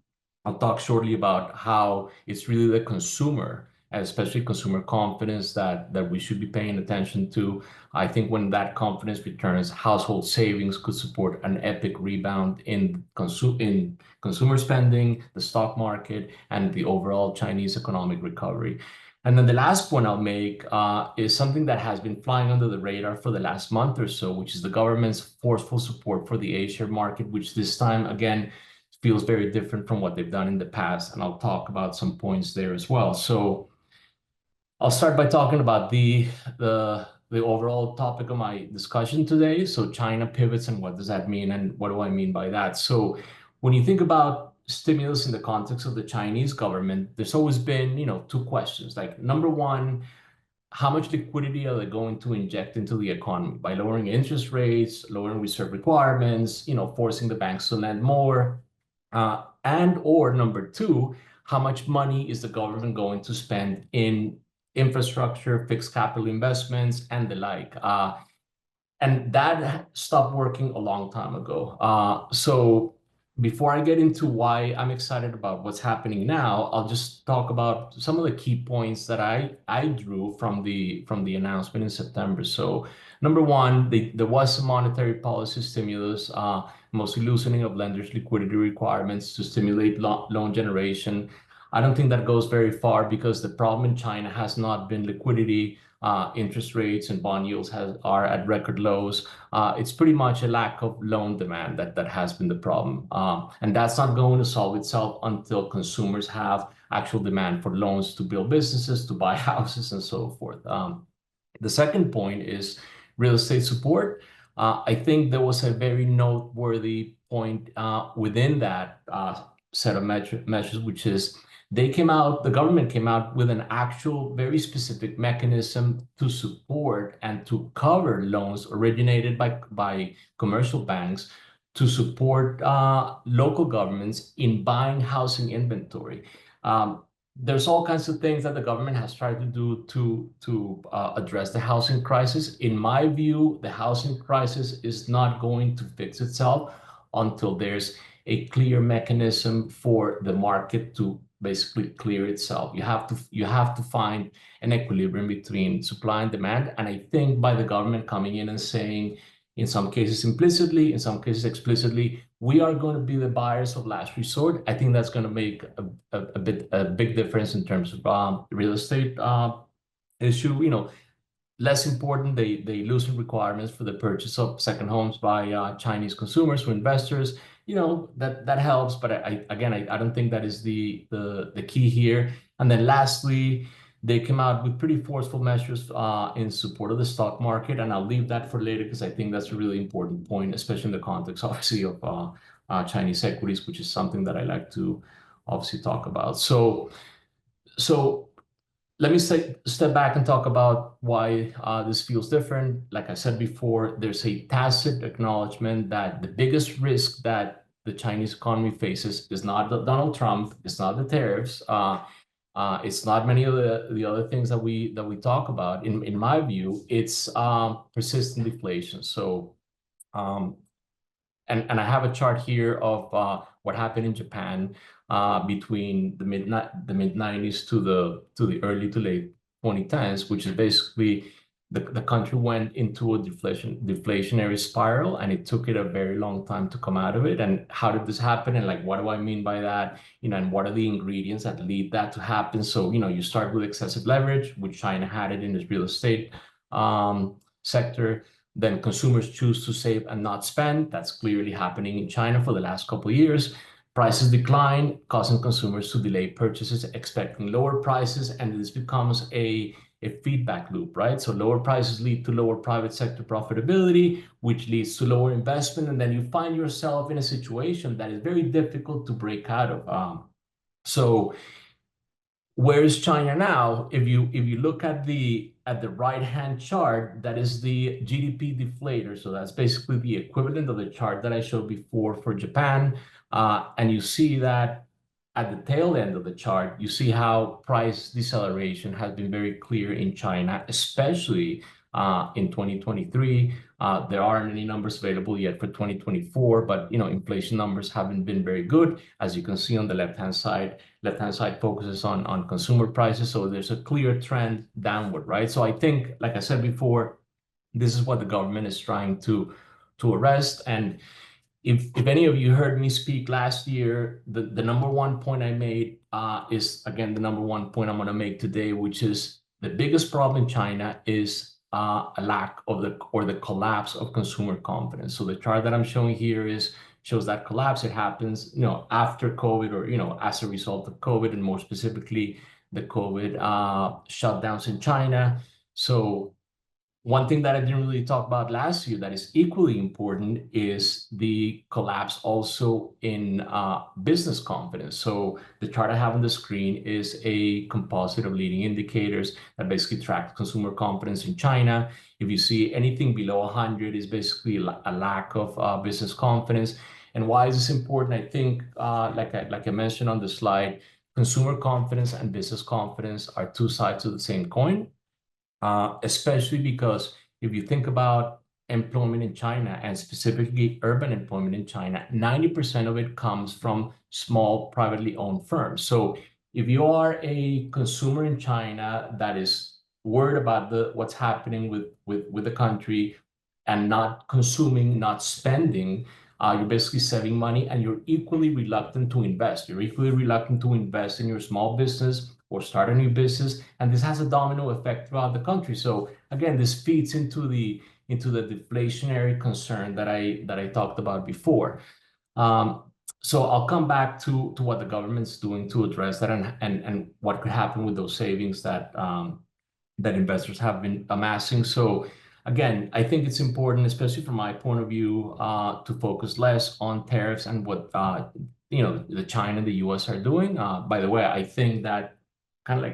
talk shortly about how it's really the consumer, and especially consumer confidence, that we should be paying attention to. I think when that confidence returns, household savings could support an epic rebound in consumer spending, the stock market, and the overall Chinese economic recovery. And then the last point I'll make is something that has been flying under the radar for the last month or so, which is the government's forceful support for the A-share market, which this time, again, feels very different from what they've done in the past. And I'll talk about some points there as well. So I'll start by talking about the overall topic of my discussion today. So China pivots, and what does that mean? And what do I mean by that? So when you think about stimulus in the context of the Chinese government, there's always been, 2 questions. Like, number one, how much liquidity are they going to inject into the economy by lowering interest rates, lowering reserve requirements, forcing the banks to lend more? Or number 2, how much money is the government going to spend in infrastructure, fixed capital investments, and the like? And that stopped working a long time ago. So before I get into why I'm excited about what's happening now, I'll just talk about some of the key points that I drew from the announcement in September. So number one, there was some monetary policy stimulus, mostly loosening of lenders' liquidity requirements to stimulate loan generation. I don't think that goes very far because the problem in China has not been liquidity. interest rates and bond yields are at record lows. It's pretty much a lack of loan demand that has been the problem. And that's not going to solve itself until consumers have actual demand for loans to build businesses, to buy houses, and so forth. The second point is real estate support. I think there was a very noteworthy point within that set of measures, which is the government came out with an actual very specific mechanism to support and to cover loans originated by commercial banks to support local governments in buying housing inventory. There's all kinds of things that the government has tried to do to address the housing crisis. In my view, the housing crisis is not going to fix itself until there's a clear mechanism for the market to basically clear itself. You have to find an equilibrium between supply and demand. And I think by the government coming in and saying, in some cases implicitly, in some cases explicitly, we are going to be the buyers of last resort. I think that's going to make a big difference in terms of real estate issue. You know, less important, they loosen requirements for the purchase of second homes by Chinese consumers, for investors. You know, that helps, but I don't think that is the key here. And then lastly, they came out with pretty forceful measures in support of the stock market, and I'll leave that for later because I think that's a really important point, especially in the context, obviously, of Chinese equities, which is something that I like to obviously talk about. So let me step back and talk about why this feels different. Like I said before, there's a tacit acknowledgement that the biggest risk that the Chinese economy faces is not Donald Trump, it's not the tariffs, it's not many of the other things that we talk about. In my view, it's persistent deflation. So, and I have a chart here of what happened in Japan between the mid 90s to the early to late 2010s, which is basically the country went into a deflationary spiral, and it took it a very long time to come out of it. And how did this happen? And like, what do I mean by that? You know, and what are the ingredients that lead that to happen? So, you know, you start with excessive leverage, which China had it in its real estate sector. Then consumers choose to save and not spend. That's clearly happening in China for the last couple of years. Prices decline, causing consumers to delay purchases, expecting lower prices, and this becomes a feedback loop, right? So lower prices lead to lower private sector profitability, which leads to lower investment, and then you find yourself in a situation that is very difficult to break out of. So where is China now? If you look at the right-hand chart, that is the GDP deflator. So that's basically the equivalent of the chart that I showed before for Japan. And you see that at the tail end of the chart, you see how price deceleration has been very clear in China, especially in 2023. There aren't any numbers available yet for 2024, but you know, inflation numbers haven't been very good. As you can see on the left-hand side focuses on consumer prices. So there's a clear trend downward, right? So I think, like I said before, this is what the government is trying to arrest. And if any of you heard me speak last year, the number one point I made is, again, the number one point I'm going to make today, which is the biggest problem in China is a lack of the collapse of consumer confidence. So the chart that I'm showing here shows that collapse. It happens, you know, after COVID, or, you know, as a result of COVID, and more specifically, the COVID shutdowns in China. So one thing that I didn't really talk about last year that is equally important is the collapse also in business confidence. So the chart I have on the screen is a composite of leading indicators that basically track consumer confidence in China. If you see anything below 100 is basically a lack of business confidence. And why is this important? I think, like I mentioned on the slide, consumer confidence and business confidence are two sides of the same coin. Especially because if you think about employment in China, and specifically urban employment in China, 90% of it comes from small privately owned firms. So if you are a consumer in China that is worried about what's happening with the country and not consuming, not spending, you're basically saving money, and you're equally reluctant to invest. You're equally reluctant to invest in your small business or start a new business, and this has a domino effect throughout the country. So again, this feeds into the deflationary concern that I talked about before. So I'll come back to what the government's doing to address that and what could happen with those savings that that investors have been amassing. So again, I think it's important, especially from my point of view, to focus less on tariffs and what the China and the US are doing. By the way, I think that kind of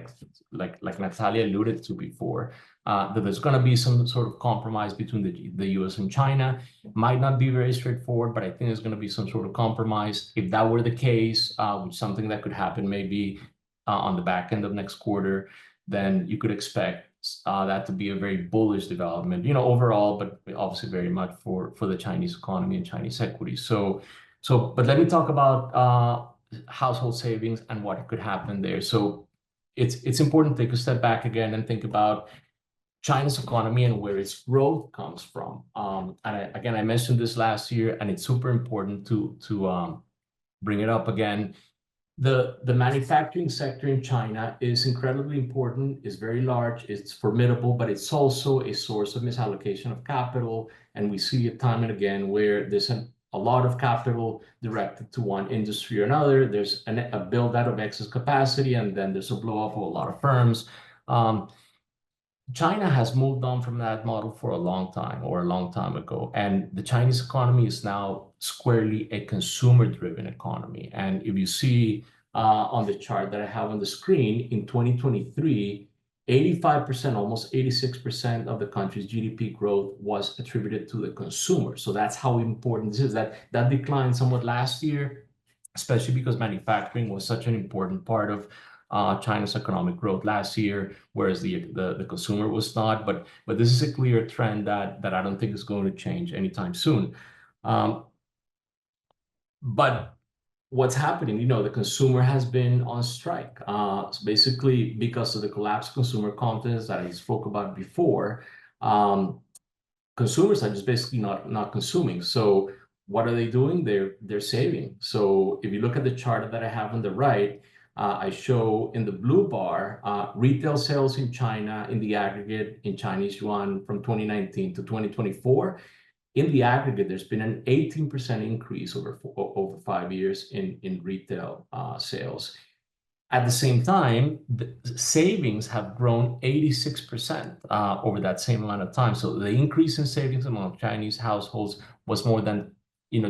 like Natalia alluded to before, that there's going to be some sort of compromise between the US and China. It might not be very straightforward, but I think there's going to be some sort of compromise. If that were the case, which is something that could happen maybe on the back end of next quarter, then you could expect that to be a very bullish development, overall, but obviously very much for the Chinese economy and Chinese equities. But let me talk about household savings and what could happen there. So it's important to take a step back again and think about China's economy and where its growth comes from. And I mentioned this last year, and it's super important to bring it up again. The manufacturing sector in China is incredibly important, is very large, it's formidable, but it's also a source of misallocation of capital. And we see it time and again where there's a lot of capital directed to one industry or another. There's a build out of excess capacity, and then there's a blow up of a lot of firms. China has moved on from that model for a long time ago. And the Chinese economy is now squarely a consumer-driven economy. And if you see on the chart that I have on the screen, in 2023, 85%, almost 86% of the country's GDP growth was attributed to the consumer. So that's how important this is. That declined somewhat last year, especially because manufacturing was such an important part of China's economic growth last year, whereas the consumer was not. But this is a clear trend that I don't think is going to change anytime soon. But what's happening, the consumer has been on strike. So basically, because of the collapse of consumer confidence that I spoke about before, consumers are just basically not consuming. So what are they doing? They're saving. So if you look at the chart that I have on the right, I show in the blue bar retail sales in China in the aggregate in Chinese yuan from 2019 to 2024. In the aggregate, there's been an 18% increase over 5 years in retail sales. At the same time, the savings have grown 86% over that same amount of time. So the increase in savings among Chinese households was more than,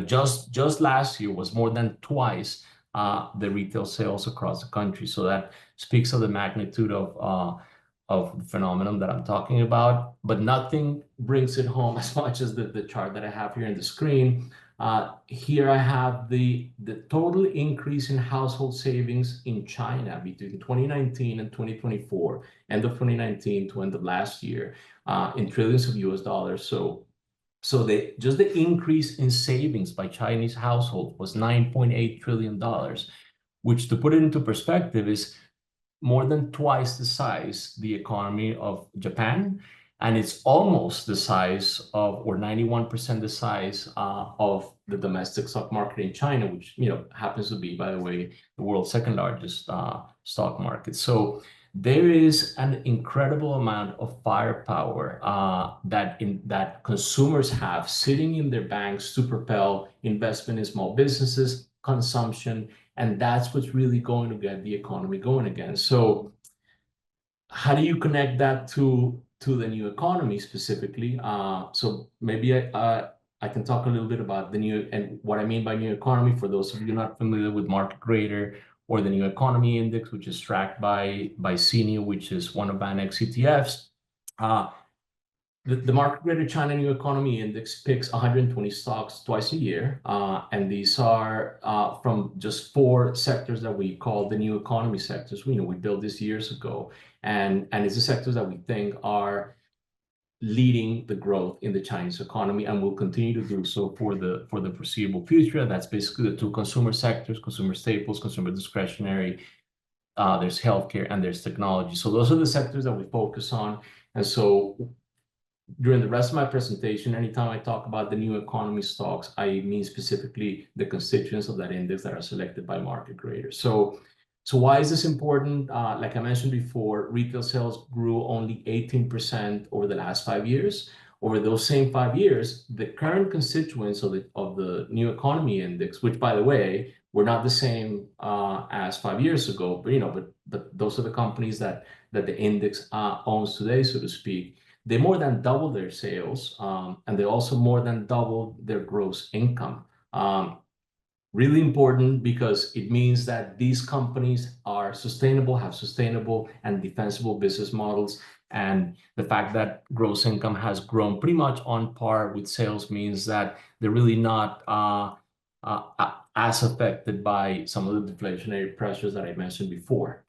just last year was more than twice the retail sales across the country. So that speaks of the magnitude of the phenomenon that I'm talking about, but nothing brings it home as much as the chart that I have here on the screen. Here I have the total increase in household savings in China between 2019 and 2024, end of 2019 to end of last year, in trillions of US dollars. So just the increase in savings by Chinese households was $9.8 trillion, which, to put it into perspective, is more than twice the size the economy of Japan, and it's almost the size of, or 91% the size of the domestic stock market in China, which happens to be, by the way, the world's second largest stock market. So there is an incredible amount of firepower that consumers have sitting in their banks to propel investment in small businesses, consumption, and that's what's really going to get the economy going again. So how do you connect that to the new economy specifically? So maybe I can talk a little bit about the new, and what I mean by new economy, for those of you not familiar with Market Grader or the New Economy Index, which is tracked by CNEO, which is one of VanEck's ETFs. The Market Grader China New Economy Index picks 120 stocks twice a year, and these are from just 4 sectors that we call the new economy sectors. We built this years ago, and it's the sectors that we think are leading the growth in the Chinese economy and will continue to do so for the foreseeable future. That's basically the 2 consumer sectors: consumer staples, consumer discretionary. There's healthcare and there's technology. So those are the sectors that we focus on, and so during the rest of my presentation, anytime I talk about the new economy stocks, I mean specifically the constituents of that index that are selected by Market Grader. So So why is this important? Like I mentioned before, retail sales grew only 18% over the last 5 years. Over those same 5 years, the current constituents of the new economy index, which by the way, were not the same as 5 years ago, but those are the companies that the index owns today, so to speak. They more than doubled their sales, and they also more than doubled their gross income. Really important because it means that these companies are sustainable, have sustainable and defensible business models. And the fact that gross income has grown pretty much on par with sales means that they're really not as affected by some of the deflationary pressures that I mentioned before.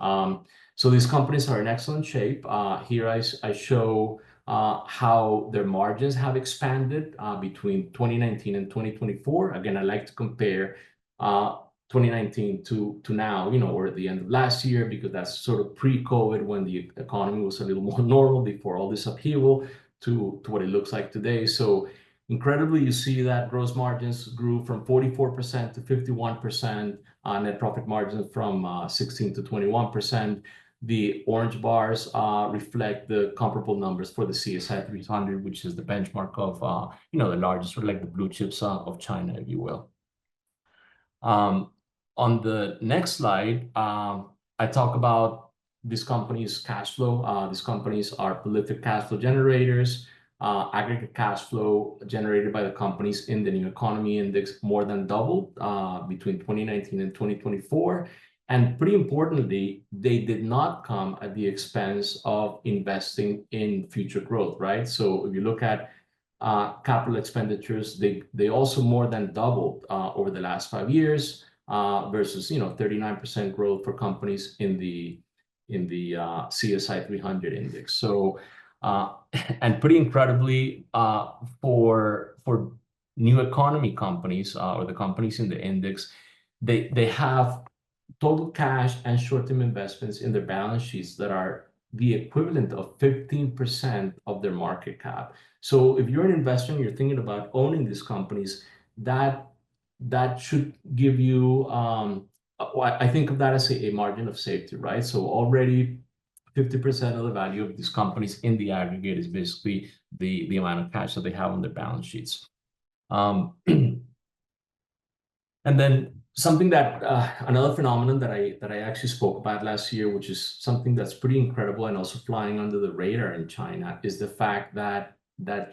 So these companies are in excellent shape. Here I show how their margins have expanded between 2019 and 2024. Again, I like to compare 2019 to now, or at the end of last year, because that's sort of pre-COVID when the economy was a little more normal before all this upheaval to what it looks like today. So incredibly, you see that gross margins grew from 44% to 51%, net profit margins from 16 to 21%. The orange bars reflect the comparable numbers for the CSI 300, which is the benchmark of the largest, or like the blue chips of China, if you will. On the next slide, I talk about these companies' cash flow. These companies are prolific cash flow generators. Aggregate cash flow generated by the companies in the new economy index more than doubled between 2019 and 2024. And pretty importantly, they did not come at the expense of investing in future growth, right? So if you look at capital expenditures, they also more than doubled over the last 5 years versus 39% growth for companies in the CSI 300 index. So and pretty incredibly for new economy companies or the companies in the index, they have total cash and short-term investments in their balance sheets that are the equivalent of 15% of their market cap. So if you're an investor and you're thinking about owning these companies, that should give you, I think of that as a margin of safety, right? So already 50% of the value of these companies in the aggregate is basically the amount of cash that they have on their balance sheets. And then something that another phenomenon that I actually spoke about last year, which is something that's pretty incredible and also flying under the radar in China, is the fact that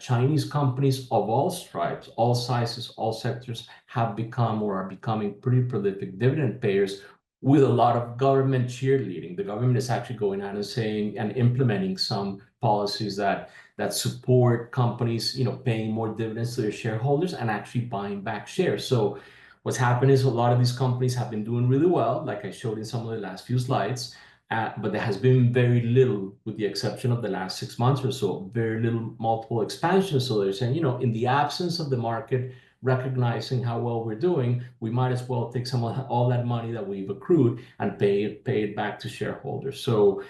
Chinese companies of all stripes, all sizes, all sectors have become or are becoming pretty prolific dividend payers with a lot of government cheerleading. The government is actually going out and saying and implementing some policies that support companies, paying more dividends to their shareholders and actually buying back shares. So what's happened is a lot of these companies have been doing really well, like I showed in some of the last few slides, but there has been very little, with the exception of the last 6 months or so, very little multiple expansion. So they're saying, in the absence of the market recognizing how well we're doing, we might as well take some of all that money that we've accrued and pay it back to shareholders. So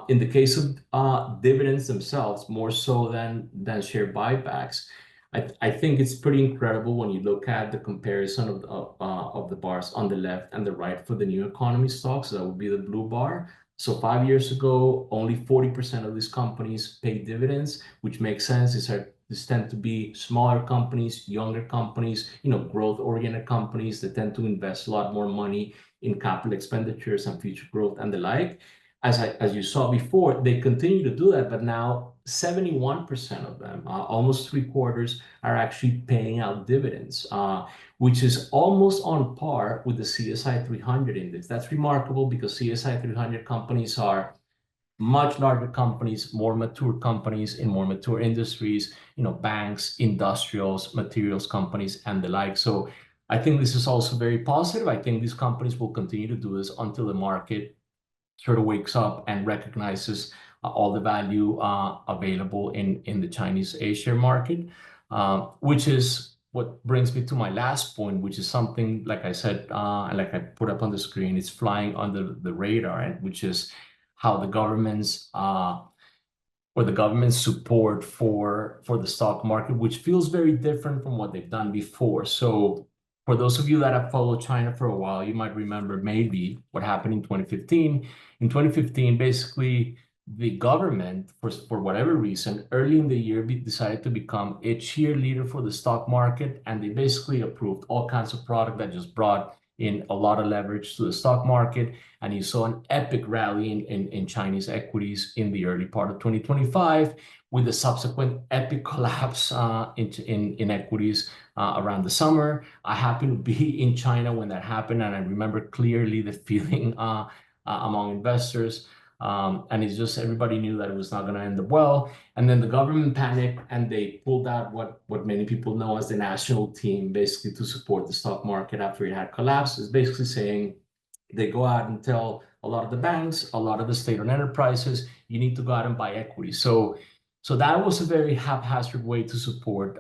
in the case of dividends themselves, more so than share buybacks, I think it's pretty incredible when you look at the comparison of the bars on the left and the right for the new economy stocks. That would be the blue bar. So 5 years ago, only 40% of these companies paid dividends, which makes sense. These tend to be smaller companies, younger companies, growth-oriented companies that tend to invest a lot more money in capital expenditures and future growth and the like. As you saw before, they continue to do that, but now 71% of them, almost 3/4, are actually paying out dividends, which is almost on par with the CSI 300 index. That's remarkable because CSI 300 companies are much larger companies, more mature companies in more mature industries, banks, industrials, materials companies, and the like. So I think this is also very positive. I think these companies will continue to do this until the market sort of wakes up and recognizes all the value available in the Chinese A-share market, which is what brings me to my last point, which is something, like I said, and like I put up on the screen, it's flying under the radar, and which is how the government's or the government's support for the stock market, which feels very different from what they've done before. So For those of you that have followed China for a while, you might remember maybe what happened in 2015. In 2015, basically, the government, for whatever reason, early in the year decided to become a cheerleader for the stock market, and they basically approved all kinds of product that just brought in a lot of leverage to the stock market. And you saw an epic rally in Chinese equities in the early part of 2025, with the subsequent epic collapse in equities around the summer. I happened to be in China when that happened, and I remember clearly the feeling among investors. And it's just everybody knew that it was not going to end up well. And then the government panicked, and they pulled out what many people know as the national team, basically to support the stock market after it had collapsed. It's basically saying they go out and tell a lot of the banks, a lot of the state-owned enterprises, you need to go out and buy equity. So that was a very haphazard way to support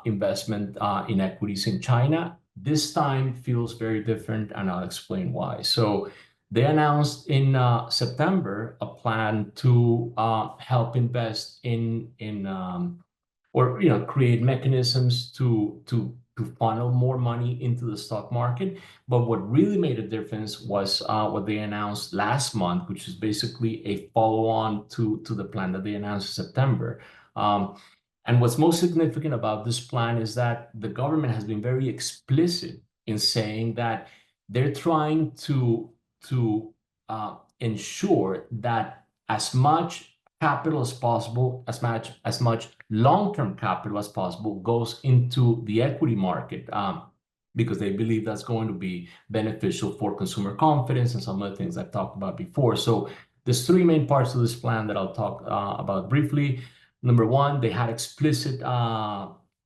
investment in equities in China. This time feels very different, and I'll explain why. So they announced in September a plan to help invest or create mechanisms to funnel more money into the stock market. But what really made a difference was what they announced last month, which is basically a follow-on to the plan that they announced in September. And what's most significant about this plan is that the government has been very explicit in saying that they're trying to ensure that as much capital as possible, as much long-term capital as possible goes into the equity market, because they believe that's going to be beneficial for consumer confidence and some of the things I've talked about before. So there's three main parts of this plan that I'll talk about briefly. Number one, they had explicit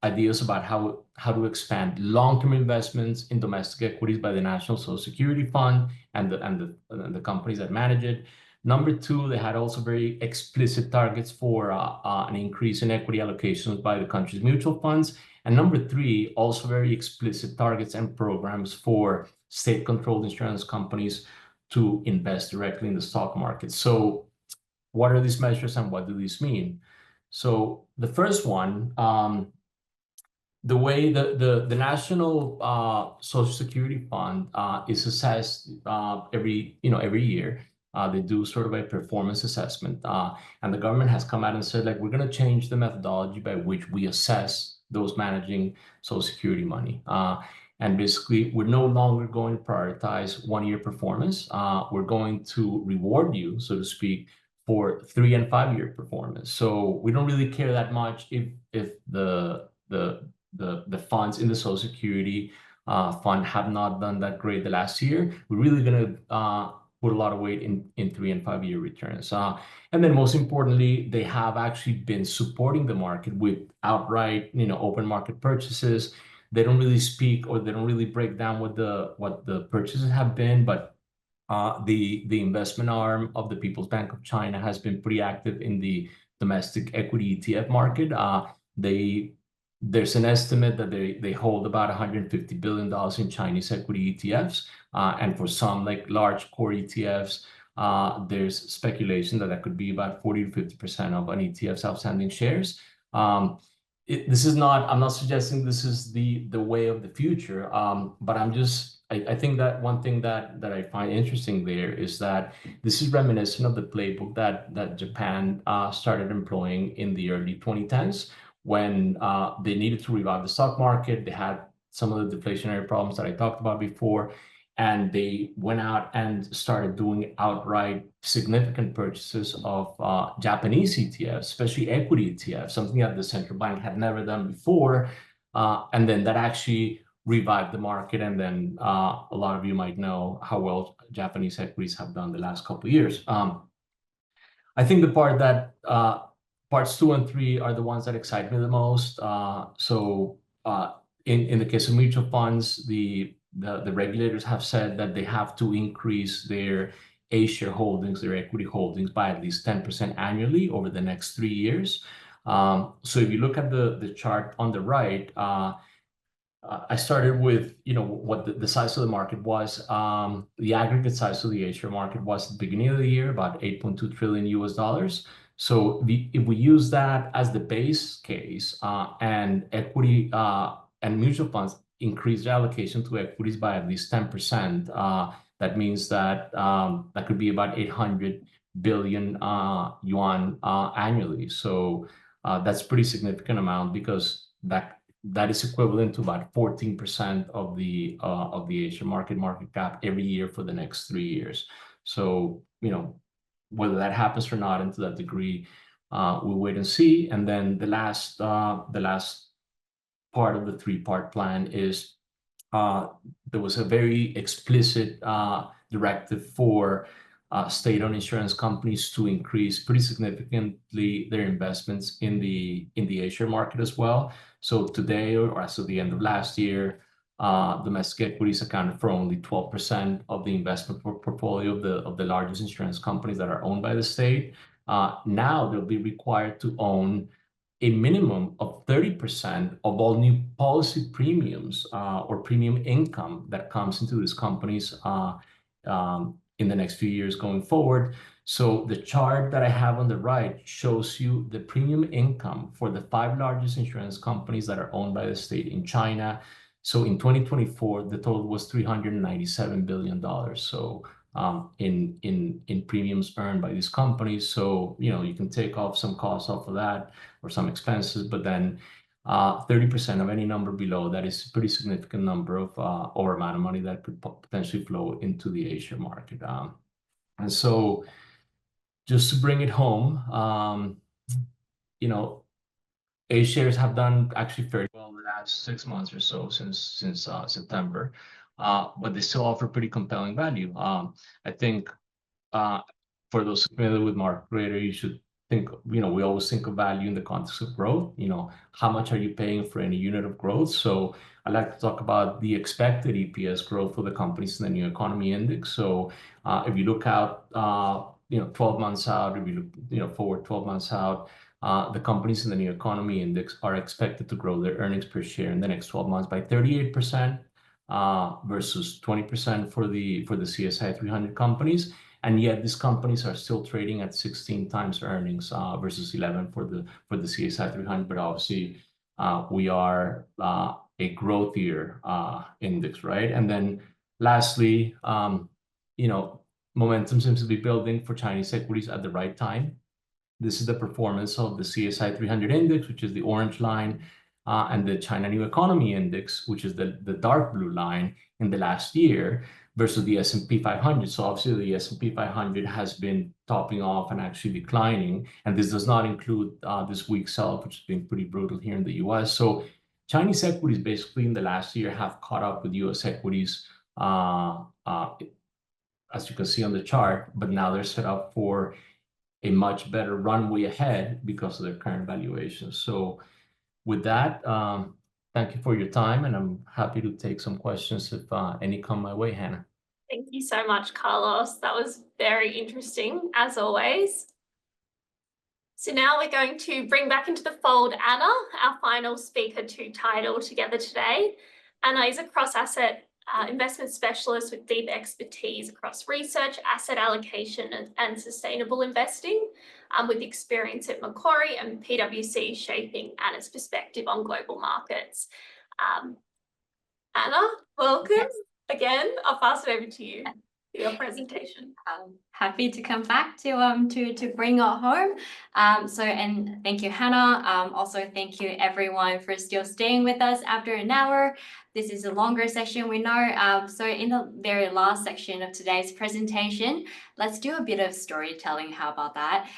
ideas about how to expand long-term investments in domestic equities by the National Social Security Fund and the companies that manage it. Number two, they had also very explicit targets for an increase in equity allocations by the country's mutual funds. And number three, also very explicit targets and programs for state-controlled insurance companies to invest directly in the stock market. So what are these measures and what do these mean? So the first one, the way the National Social Security Fund is assessed every year. They do sort of a performance assessment, and the government has come out and said, like, we're going to change the methodology by which we assess those managing Social Security money. And basically, we're no longer going to prioritize one-year performance. We're going to reward you, so to speak, for 3- and 5-year performance. So we don't really care that much if the funds in the Social Security fund have not done that great the last year. We're really going to put a lot of weight in 3- and 5-year returns. And then most importantly, they have actually been supporting the market with outright, open market purchases. They don't really speak, or they don't really break down what the purchases have been, but the investment arm of the People's Bank of China has been pretty active in the domestic equity ETF market. There's an estimate that they hold about $150 billion in Chinese equity ETFs. And for some large core ETFs, there's speculation that could be about 40 to 50% of an ETF's outstanding shares. I'm not suggesting this is the way of the future, but I think that one thing that I find interesting there is that this is reminiscent of the playbook that Japan started employing in the early 2010s when they needed to revive the stock market. They had some of the deflationary problems that I talked about before, and they went out and started doing outright significant purchases of Japanese ETFs, especially equity ETFs, something that the central bank had never done before. And then that actually revived the market. And then a lot of you might know how well Japanese equities have done the last couple of years. I think the part that parts 2 and 3 are the ones that excite me the most. So in the case of mutual funds, the regulators have said that they have to increase their A-share holdings, their equity holdings, by at least 10% annually over the next 3 years. So if you look at the chart on the right, I started with what the size of the market was. The aggregate size of the A-share market was at the beginning of the year about $8.2 trillion US. So if we use that as the base case, and equity and mutual funds increase their allocation to equities by at least 10%. That means that that could be about 800 billion yuan annually. So that's a pretty significant amount, because that is equivalent to about 14% of the Asian market cap every year for the next 3 years. So, whether that happens or not, and to that degree, we'll wait and see. And then the last part of the 3-part plan is there was a very explicit directive for state-owned insurance companies to increase pretty significantly their investments in the Asia market as well. So today, or as of the end of last year, domestic equities accounted for only 12% of the investment portfolio of the largest insurance companies that are owned by the state. Now they'll be required to own a minimum of 30% of all new policy premiums or premium income that comes into these companies in the next few years going forward. So the chart that I have on the right shows you the premium income for the 5 largest insurance companies that are owned by the state in China. So in 2024, the total was $397 billion. So in premiums earned by these companies. So, you can take off some costs off of that or some expenses, but then 30% of any number below that is a pretty significant number of or amount of money that could potentially flow into the Asia market. And so just to bring it home, A shares have done actually fairly well in the last 6 months or so, since September, but they still offer pretty compelling value. I think for those familiar with market data, you should think, we always think of value in the context of growth. How much are you paying for any unit of growth? So I like to talk about the expected EPS growth for the companies in the new economy index. So if you look out, 12 months out, if you look, forward 12 months out, the companies in the new economy index are expected to grow their earnings per share in the next 12 months by 38%, versus 20% for the CSI 300 companies. And yet these companies are still trading at 16 times earnings versus 11 for the CSI 300. But obviously, we are a growthier index, right? And then lastly, momentum seems to be building for Chinese equities at the right time. This is the performance of the CSI 300 index, which is the orange line, and the China New Economy Index, which is the dark blue line, in the last year, versus the S&P 500. So obviously the S&P 500 has been topping off and actually declining. And this does not include this weak sell-off, which has been pretty brutal here in the US. So Chinese equities basically in the last year have caught up with US equities, as you can see on the chart, but now they're set up for a much better runway ahead because of their current valuations. So with that, thank you for your time, and I'm happy to take some questions if any come my way, Hannah. Thank you so much, Carlos. That was very interesting, as always. So now we're going to bring back into the fold Anna, our final speaker to tie it all together today. Anna is a cross-asset investment specialist with deep expertise across research, asset allocation, and sustainable investing, with experience at Macquarie and PwC, shaping Anna's perspective on global markets. Anna, welcome again. I'll pass it over to you for your presentation. Happy to come back to bring it home. And thank you, Hannah. Also, thank you everyone for still staying with us after an hour. This is a longer session, we know. So in the very last section of today's presentation, let's do a bit of storytelling. How about that?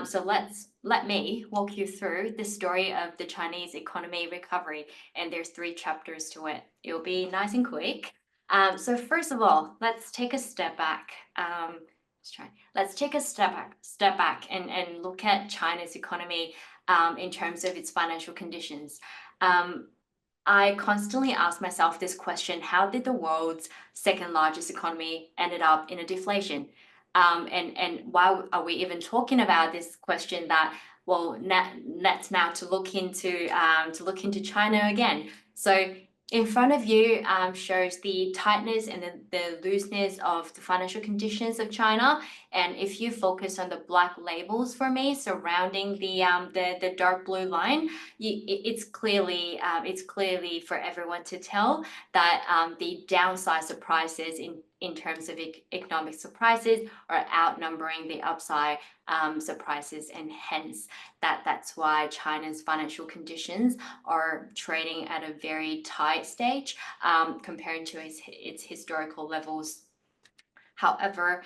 So let me walk you through the story of the Chinese economy recovery, and there's 3 chapters to it. It'll be nice and quick. So first of all, let's take a step back. Let's take a step back and look at China's economy in terms of its financial conditions. I constantly ask myself this question: how did the world's 2nd largest economy ended up in a deflation? And why are we even talking about this question? That, well, let's now to look into China again. So In front of you shows the tightness and the looseness of the financial conditions of China. And if you focus on the black labels for me surrounding the dark blue line, it's clearly for everyone to tell that the downside surprises in terms of economic surprises are outnumbering the upside surprises, and hence that's why China's financial conditions are trading at a very tight stage compared to its historical levels. However,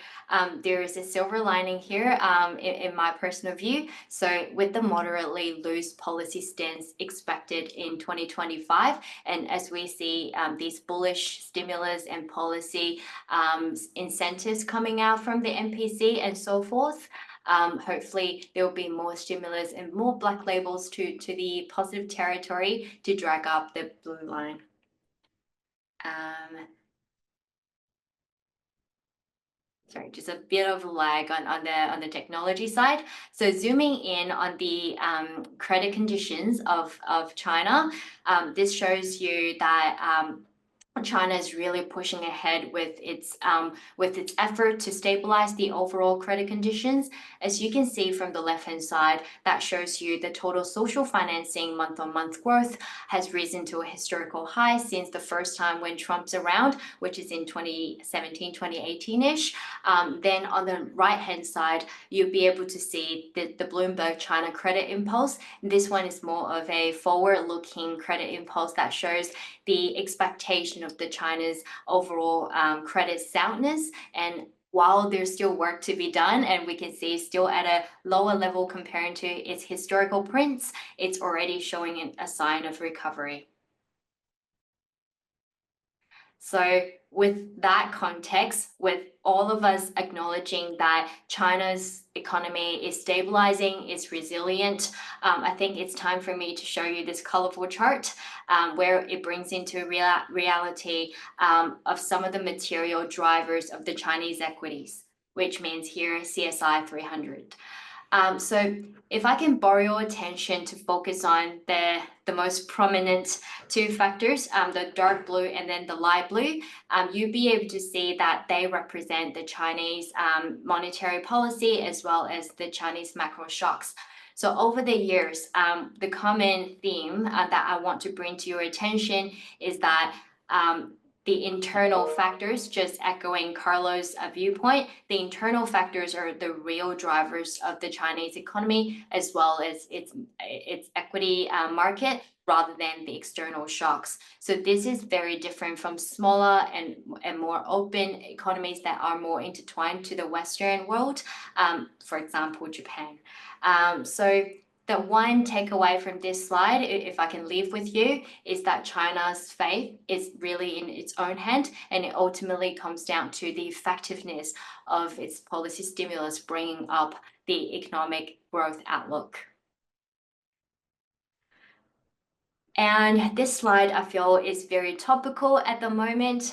there is a silver lining here in my personal view. So with the moderately loose policy stance expected in 2025, and as we see these bullish stimulus and policy incentives coming out from the NPC and so forth, hopefully there will be more stimulus and more black labels to the positive territory to drag up the blue line. Sorry, just a bit of lag on the technology side. So zooming in on the credit conditions of China, this shows you that China is really pushing ahead with its effort to stabilize the overall credit conditions. As you can see from the left-hand side, that shows you the total social financing month-on-month growth has risen to a historical high since the first time when Trump's around, which is in 2017, 2018-ish. Then on the right-hand side, you'll be able to see the Bloomberg China Credit Impulse. This one is more of a forward-looking credit impulse that shows the expectation of the China's overall credit soundness. And while there's still work to be done, and we can see still at a lower level comparing to its historical prints, it's already showing a sign of recovery. So with that context, with all of us acknowledging that China's economy is stabilizing, it's resilient, I think it's time for me to show you this colorful chart where it brings into reality of some of the material drivers of the Chinese equities, which means here CSI 300. So if I can borrow your attention to focus on the most prominent two factors, the dark blue and then the light blue, you'll be able to see that they represent the Chinese monetary policy as well as the Chinese macro shocks. So over the years, the common theme that I want to bring to your attention is that the internal factors, just echoing Carlos' viewpoint, the internal factors are the real drivers of the Chinese economy as well as its equity market rather than the external shocks. So this is very different from smaller and more open economies that are more intertwined to the Western world, for example, Japan. So the one takeaway from this slide, if I can leave with you, is that China's fate is really in its own hand, and it ultimately comes down to the effectiveness of its policy stimulus bringing up the economic growth outlook. And this slide, I feel, is very topical at the moment,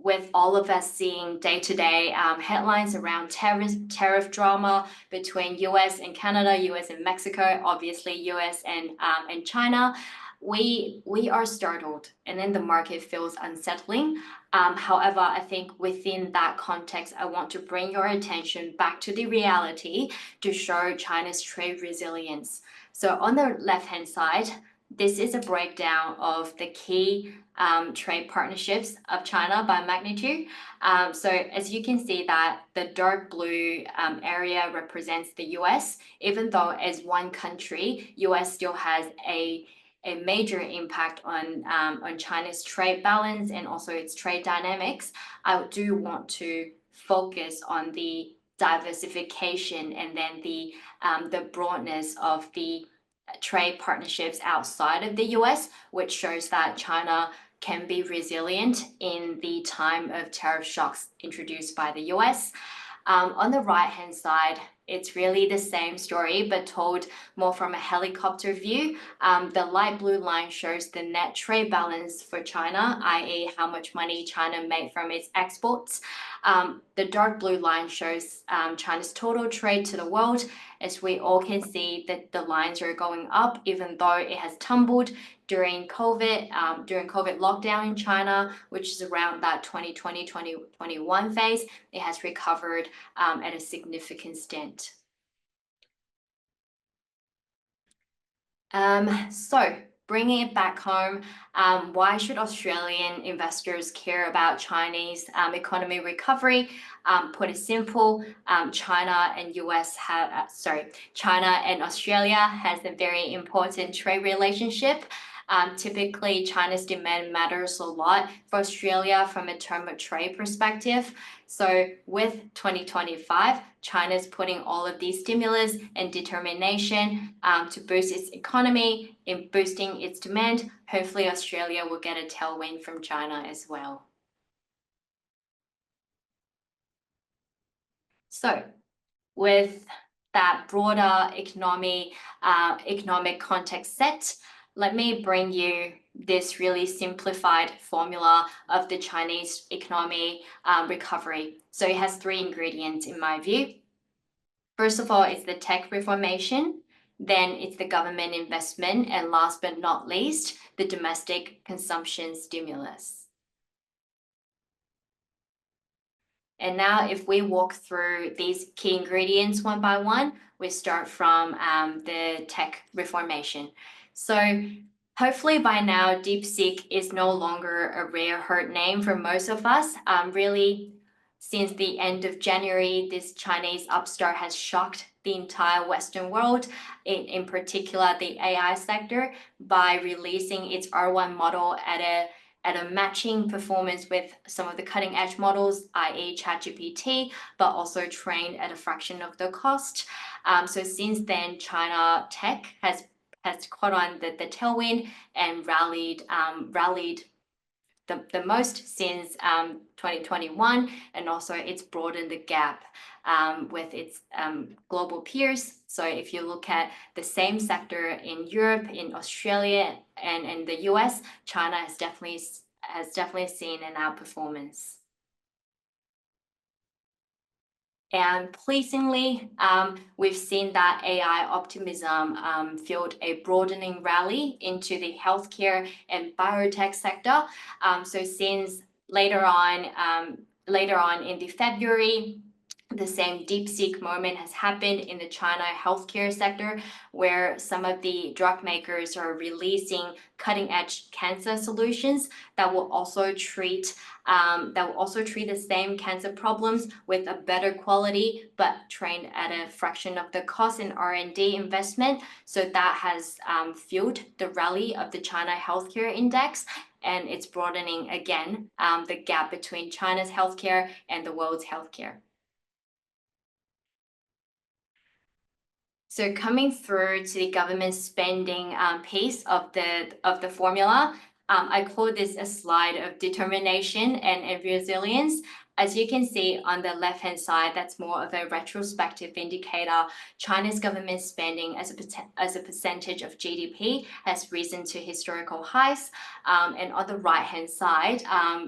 with all of us seeing day-to-day headlines around tariff drama between US and Canada, US and Mexico, obviously US and China. We are startled, and then the market feels unsettling. However, I think within that context, I want to bring your attention back to the reality to show China's trade resilience. So on the left-hand side, this is a breakdown of the key trade partnerships of China by magnitude. So as you can see that the dark blue area represents the US, even though as one country, US still has a major impact on China's trade balance and also its trade dynamics. I do want to focus on the diversification and then the broadness of the trade partnerships outside of the US, which shows that China can be resilient in the time of tariff shocks introduced by the US. On the right-hand side, it's really the same story, but told more from a helicopter view. The light blue line shows the net trade balance for China, i.e. how much money China made from its exports. The dark blue line shows China's total trade to the world. As we all can see that the lines are going up, even though it has tumbled during COVID lockdown in China, which is around that 2020-2021 phase, it has recovered at a significant extent. So bringing it back home, why should Australian investors care about Chinese economy recovery? Put it simple, China and Australia has a very important trade relationship. Typically, China's demand matters a lot for Australia from a term of trade perspective. So with 2025, China's putting all of these stimulus and determination to boost its economy, in boosting its demand. Hopefully, Australia will get a tailwind from China as well. So with that broader economic context set, let me bring you this really simplified formula of the Chinese economy recovery. So it has 3 ingredients in my view. First of all, it's the tech reformation, then it's the government investment, and last but not least, the domestic consumption stimulus. And now if we walk through these key ingredients one by one, we start from the tech reformation. So hopefully by now, DeepSeek is no longer a rare herd name for most of us. Really, since the end of January, this Chinese upstart has shocked the entire Western world, in particular the AI sector, by releasing its R1 model at a matching performance with some of the cutting edge models, i.e. ChatGPT, but also trained at a fraction of the cost. So since then, China tech has caught on the tailwind and rallied the most since 2021, and also it's broadened the gap with its global peers. So if you look at the same sector in Europe, in Australia, and in the US, China has definitely seen an outperformance. And pleasingly, we've seen that AI optimism fueled a broadening rally into the healthcare and biotech sector. So since later on in the February, the same DeepSeek moment has happened in the China healthcare sector, where some of the drug makers are releasing cutting-edge cancer solutions that will also treat the same cancer problems with a better quality, but trained at a fraction of the cost in R&D investment. So that has fueled the rally of the China healthcare index, and it's broadening again the gap between China's healthcare and the world's healthcare. So coming through to the government spending piece of the formula, I call this a slide of determination and resilience. As you can see on the left-hand side, that's more of a retrospective indicator. China's government spending as a percentage of GDP has risen to historical highs. And on the right-hand side,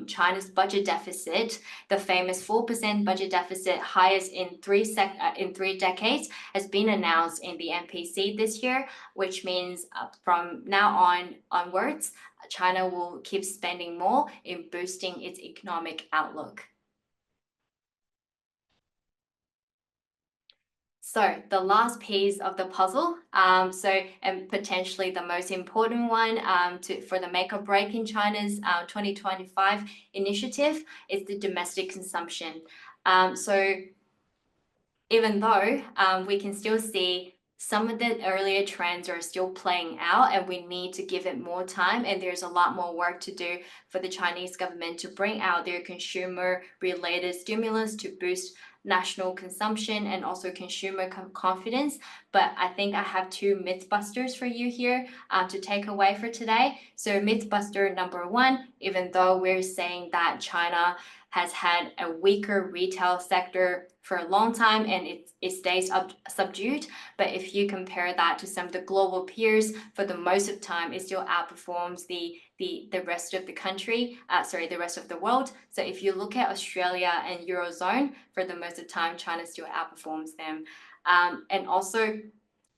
China's budget deficit, the famous 4% budget deficit, highest in three decades, has been announced in the MPC this year, which means from now onwards, China will keep spending more in boosting its economic outlook. So the last piece of the puzzle, and potentially the most important one for the make or break in China's 2025 initiative is the domestic consumption. So even though we can still see some of the earlier trends are still playing out, and we need to give it more time, and there's a lot more work to do for the Chinese government to bring out their consumer-related stimulus to boost national consumption and also consumer confidence. But I think I have 2 mythbusters for you here to take away for today. So mythbuster number 1, even though we're saying that China has had a weaker retail sector for a long time and it stays subdued, but if you compare that to some of the global peers, for the most of time, it still outperforms the rest of the country, the rest of the world. So if you look at Australia and Eurozone, for the most of time, China still outperforms them. And also,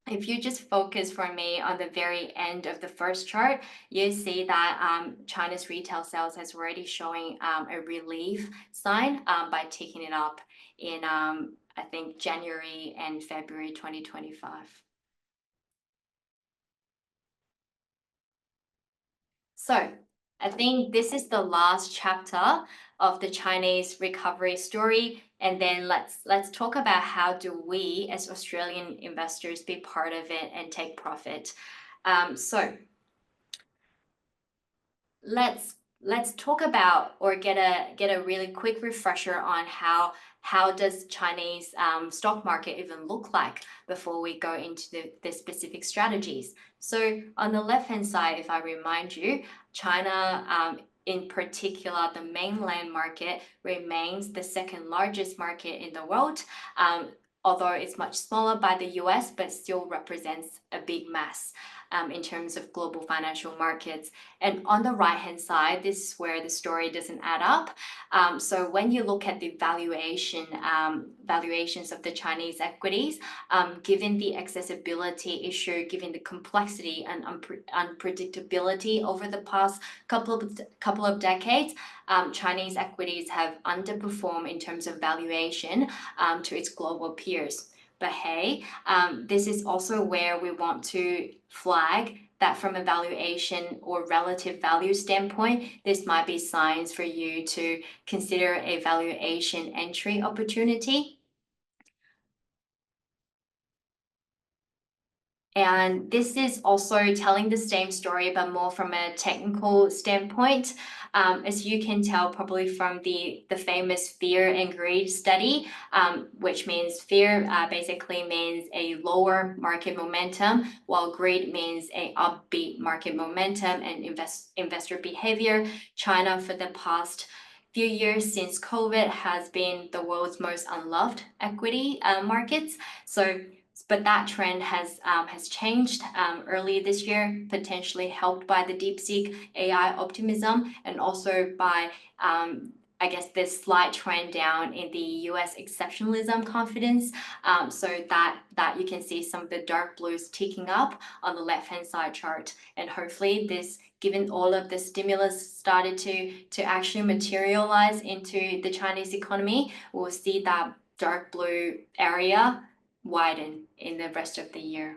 if you just focus for me on the very end of the first chart, you see that China's retail sales has already showing a relief sign by taking it up in, I think, January and February 2025. So I think this is the last chapter of the Chinese recovery story. And then let's talk about how do we as Australian investors be part of it and take profit. So let's talk about or get a really quick refresher on how does Chinese stock market even look like before we go into the specific strategies. So on the left hand side, if I remind you, China in particular, the mainland market remains the second largest market in the world, although it's much smaller by the US, but still represents a big mass in terms of global financial markets. And on the right-hand side, this is where the story doesn't add up. So when you look at the valuations of the Chinese equities, given the accessibility issue, given the complexity and unpredictability over the past couple of decades, Chinese equities have underperformed in terms of valuation to its global peers. But hey, this is also where we want to flag that from a valuation or relative value standpoint, this might be signs for you to consider a valuation entry opportunity. And this is also telling the same story, but more from a technical standpoint. As you can tell probably from the famous fear and greed study, which means fear basically means a lower market momentum, while greed means a upbeat market momentum and investor behavior. China for the past few years since COVID has been the world's most unloved equity markets. But that trend has changed early this year, potentially helped by the DeepSeek AI optimism and also by, I guess, this slight trend down in the US exceptionalism confidence. So that you can see some of the dark blues ticking up on the left-hand side chart. And hopefully this, given all of the stimulus started to actually materialize into the Chinese economy, we'll see that dark blue area widen in the rest of the year.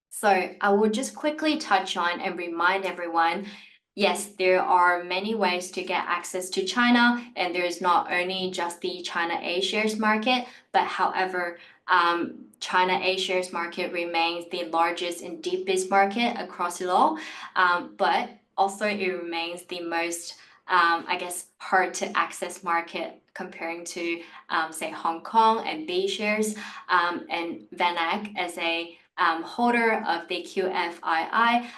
So I will just quickly touch on and remind everyone, yes, there are many ways to get access to China, and there's not only just the China A-shares market, but however, China A-shares market remains the largest and deepest market across it all, but also it remains the most I guess, hard to access market comparing to, say, Hong Kong and B shares, and VanEck as a holder of the QFII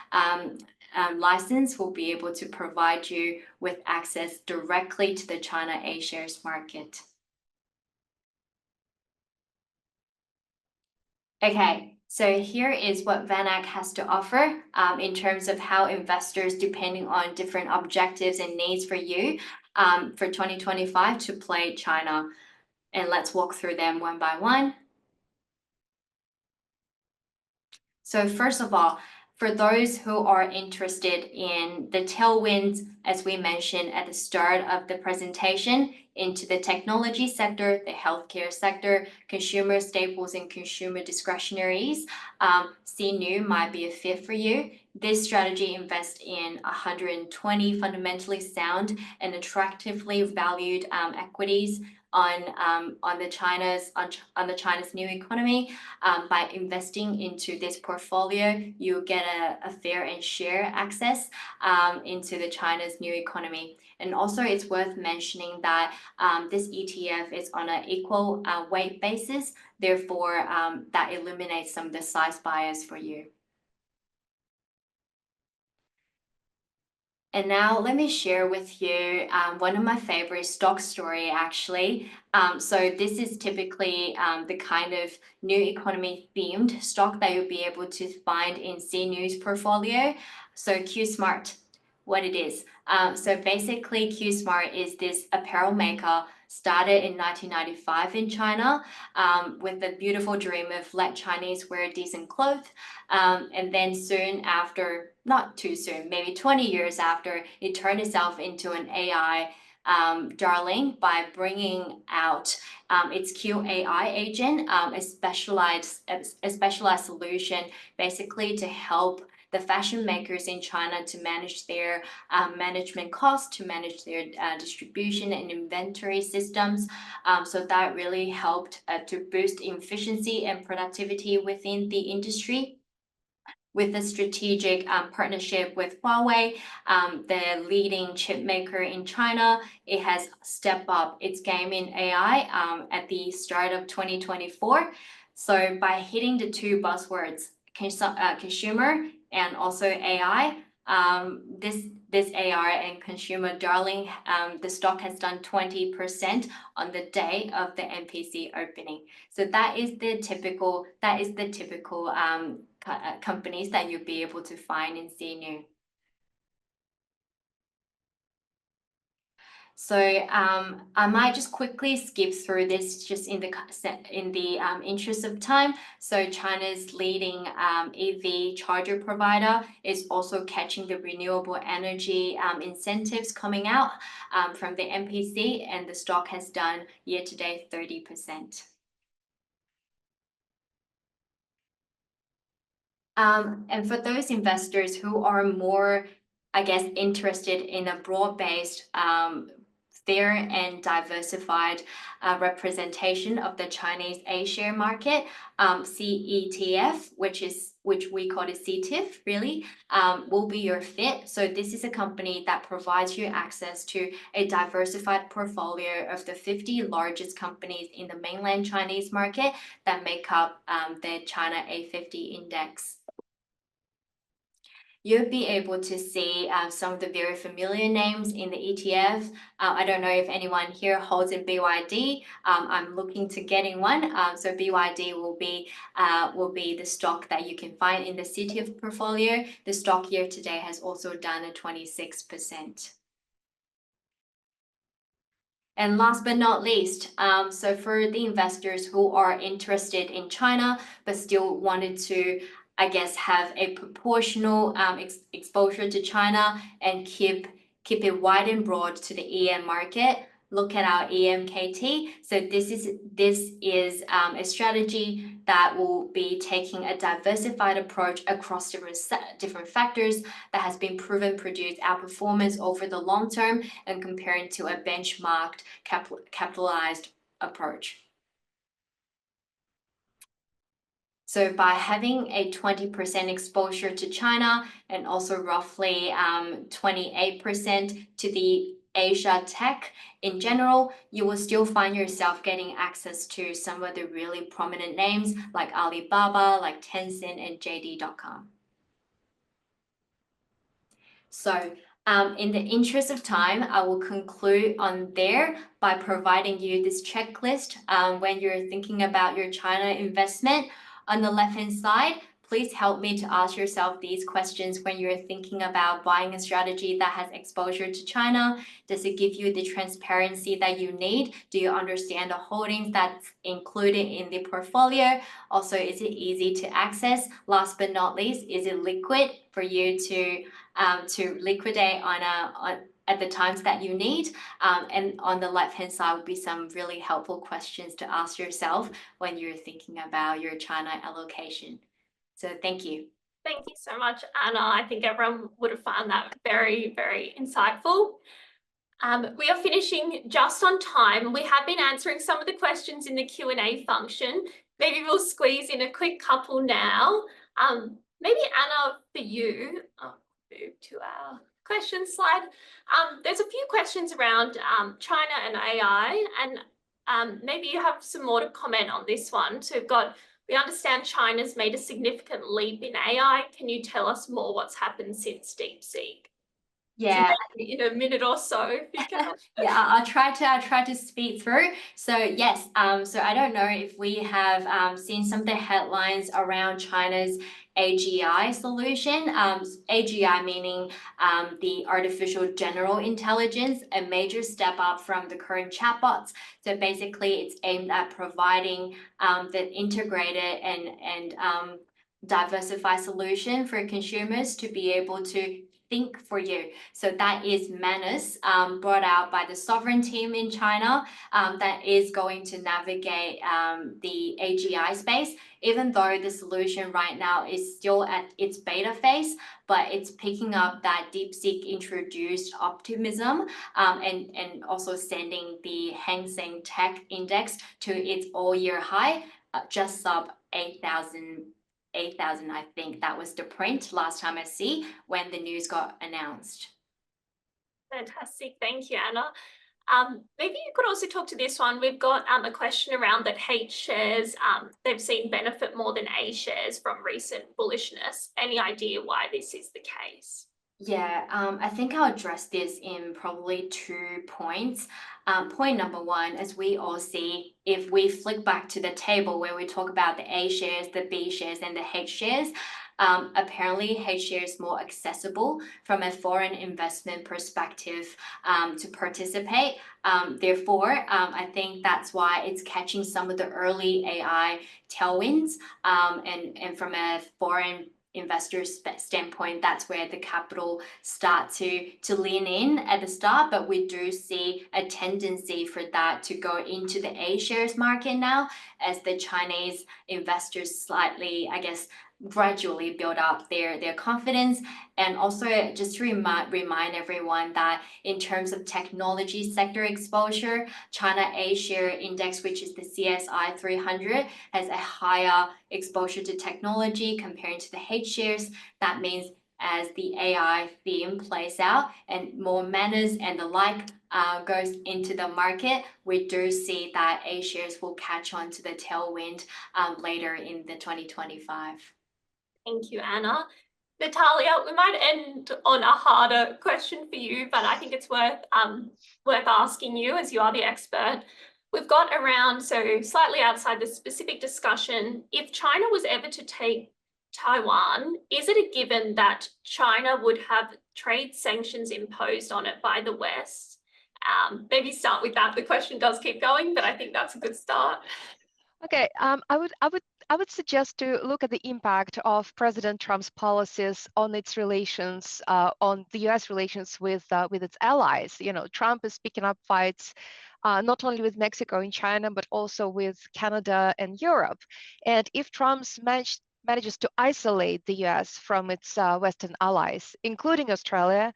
license will be able to provide you with access directly to the China A shares market. Okay, so here is what VanEck has to offer in terms of how investors, depending on different objectives and needs for you for 2025 to play China. And let's walk through them one by one. So first of all, for those who are interested in the tailwinds, as we mentioned at the start of the presentation, into the technology sector, the healthcare sector, consumer staples and consumer discretionaries, CNU might be a fit for you. This strategy invests in 120 fundamentally sound and attractively valued equities on the China's new economy. By investing into this portfolio, you get a fair and share access into the China's new economy. And also it's worth mentioning that this ETF is on an equal weight basis, therefore that eliminates some of the size bias for you. And now let me share with you one of my favorite stock story actually. So this is typically the kind of new economy themed stock that you'll be able to find in CNU's portfolio. So QSmart, what it is. So basically, Q-Smart is this apparel maker started in 1995 in China with the beautiful dream of let Chinese wear decent clothes. And then soon after, not too soon, maybe 20 years after, it turned itself into an AI darling by bringing out its QAI agent, a specialized solution basically to help the fashion makers in China to manage their management costs, to manage their distribution and inventory systems. So that really helped to boost efficiency and productivity within the industry. With a strategic partnership with Huawei, the leading chip maker in China, it has stepped up its game in AI at the start of 2024. So by hitting the two buzzwords, consumer and also AI, this AI and consumer darling, the stock has done 20% on the day of the MPC opening. So that is the typical companies that you'll be able to find in CNU. So I might just quickly skip through this just in the interest of time. So China's leading EV charger provider is also catching the renewable energy incentives coming out from the MPC, and the stock has done year to date 30%. And for those investors who are more, I guess, interested in a broad-based, fair and diversified representation of the Chinese A-share market, CETF, which we call it CTIF, really, will be your fit. So this is a company that provides you access to a diversified portfolio of the 50 largest companies in the mainland Chinese market that make up the China A50 index. You'll be able to see some of the very familiar names in the ETF. I don't know if anyone here holds in BYD. I'm looking to getting one. So BYD will be the stock that you can find in the CTF portfolio. The stock year today has also done a 26%. And last but not least, so for the investors who are interested in China but still wanted to, I guess, have a proportional exposure to China and keep it wide and broad to the EM market, look at our EMKT. So this is a strategy that will be taking a diversified approach across different factors that has been proven produce outperformance over the long term and comparing to a benchmarked capitalized approach. So by having a 20% exposure to China and also roughly 28% to the Asia tech in general, you will still find yourself getting access to some of the really prominent names like Alibaba, like Tencent, and JD.com. So in the interest of time, I will conclude on there by providing you this checklist when you're thinking about your China investment. On the left-hand side, please help me to ask yourself these questions when you're thinking about buying a strategy that has exposure to China. Does it give you the transparency that you need? Do you understand the holdings that's included in the portfolio? Also, is it easy to access? Last but not least, is it liquid for you to liquidate at the times that you need? And on the left-hand side would be some really helpful questions to ask yourself when you're thinking about your China allocation. So thank you. Thank you so much, Anna. I think everyone would have found that very, very insightful. We are finishing just on time. We have been answering some of the questions in the Q&A function. Maybe we'll squeeze in a quick couple now. Maybe Anna, for you, I'll move to our question slide. There's a few questions around China and AI, and maybe you have some more to comment on this one. So we understand China's made a significant leap in AI. Can you tell us more what's happened since DeepSeek? Yeah, so in a minute or so, if you can. Yeah, I'll try to speed through. So yes, so I don't know if we have seen some of the headlines around China's AGI solution. AGI meaning the artificial general intelligence, a major step up from the current chatbots. So basically, it's aimed at providing the integrated and diversified solution for consumers to be able to think for you. So that is Manus, brought out by the sovereign team in China, that is going to navigate the AGI space, even though the solution right now is still at its beta phase, but it's picking up that DeepSeek introduced optimism, and also sending the Hang Seng Tech Index to its all-year high, just sub 8,000, I think that was the print last time I see when the news got announced. Fantastic, thank you, Anna. Maybe you could also talk to this one. We've got a question around that H shares, they've seen benefit more than A shares from recent bullishness. Any idea why this is the case? Yeah, I think I'll address this in probably 2 points. Point number one, as we all see, if we flick back to the table where we talk about the A shares, the B shares, and the H shares, apparently H shares more accessible from a foreign investment perspective to participate. Therefore, I think that's why it's catching some of the early AI tailwinds, and from a foreign investors standpoint, that's where the capital start to lean in at the start, but we do see a tendency for that to go into the A shares market now as the Chinese investors slightly, I guess, gradually build up their confidence. And also just to remind everyone that in terms of technology sector exposure, China A share index, which is the CSI 300, has a higher exposure to technology compared to the H shares. That means as the AI theme plays out and more Manus and the like goes into the market, we do see that A shares will catch on to the tailwind later in the 2025. Thank you, Anna. Natalia, we might end on a harder question for you, but I think it's worth asking you as you are the expert. We've got around, so slightly outside the specific discussion, if China was ever to take Taiwan, is it a given that China would have trade sanctions imposed on it by the West? Maybe start with that. The question does keep going, but I think that's a good start. Okay, I would suggest to look at the impact of President Trump's policies on its relations, on the U.S. relations with its allies. You know, Trump is picking up fights not only with Mexico and China, but also with Canada and Europe. And if Trump manages to isolate the U.S. from its Western allies, including Australia,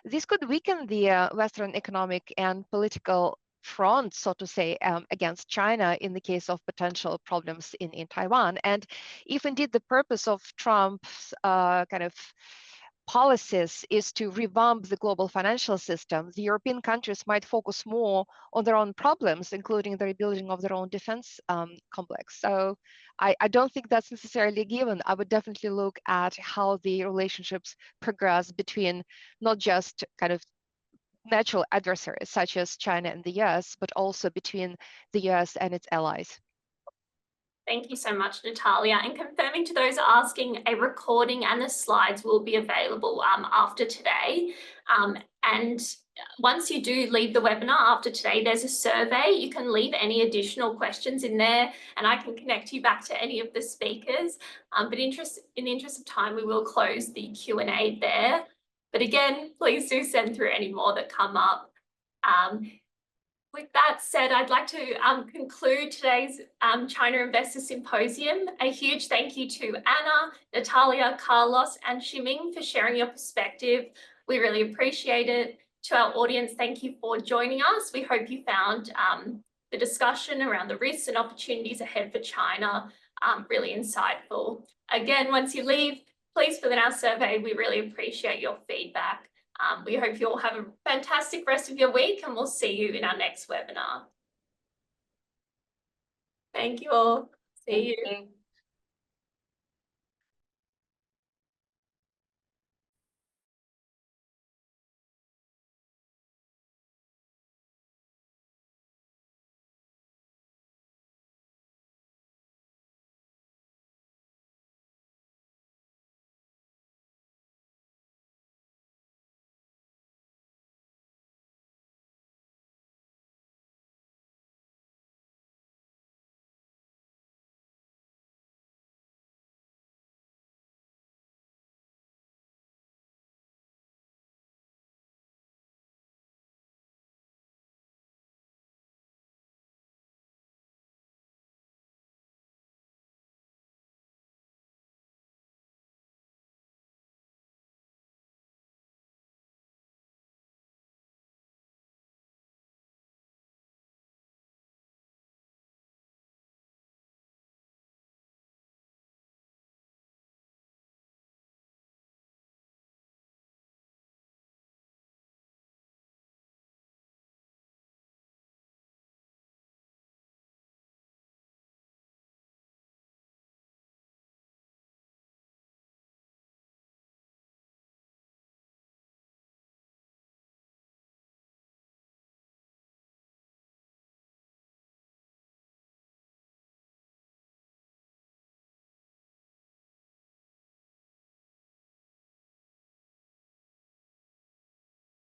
this could weaken the Western economic and political front, so to say, against China in the case of potential problems in Taiwan. And if indeed the purpose of Trump's kind of policies is to revamp the global financial system, the European countries might focus more on their own problems, including the rebuilding of their own defense complex. So I don't think that's necessarily a given. I would definitely look at how the relationships progress between not just kind of natural adversaries such as China and the US, but also between the US and its allies. Thank you so much, Natalia. And confirming to those asking, a recording and the slides will be available after today. And once you do leave the webinar after today, there's a survey. You can leave any additional questions in there and I can connect you back to any of the speakers. But in the interest of time, we will close the Q&A there. But again, please do send through any more that come up. With that said, I'd like to conclude today's China Investor Symposium. A huge thank you to Anna, Natalia, Carlos, and Ximing for sharing your perspective. We really appreciate it. To our audience, thank you for joining us. We hope you found the discussion around the risks and opportunities ahead for China really insightful. Again, once you leave, please fill in our survey. We really appreciate your feedback. We hope you all have a fantastic rest of your week and we'll see you in our next webinar. Thank you all. See you.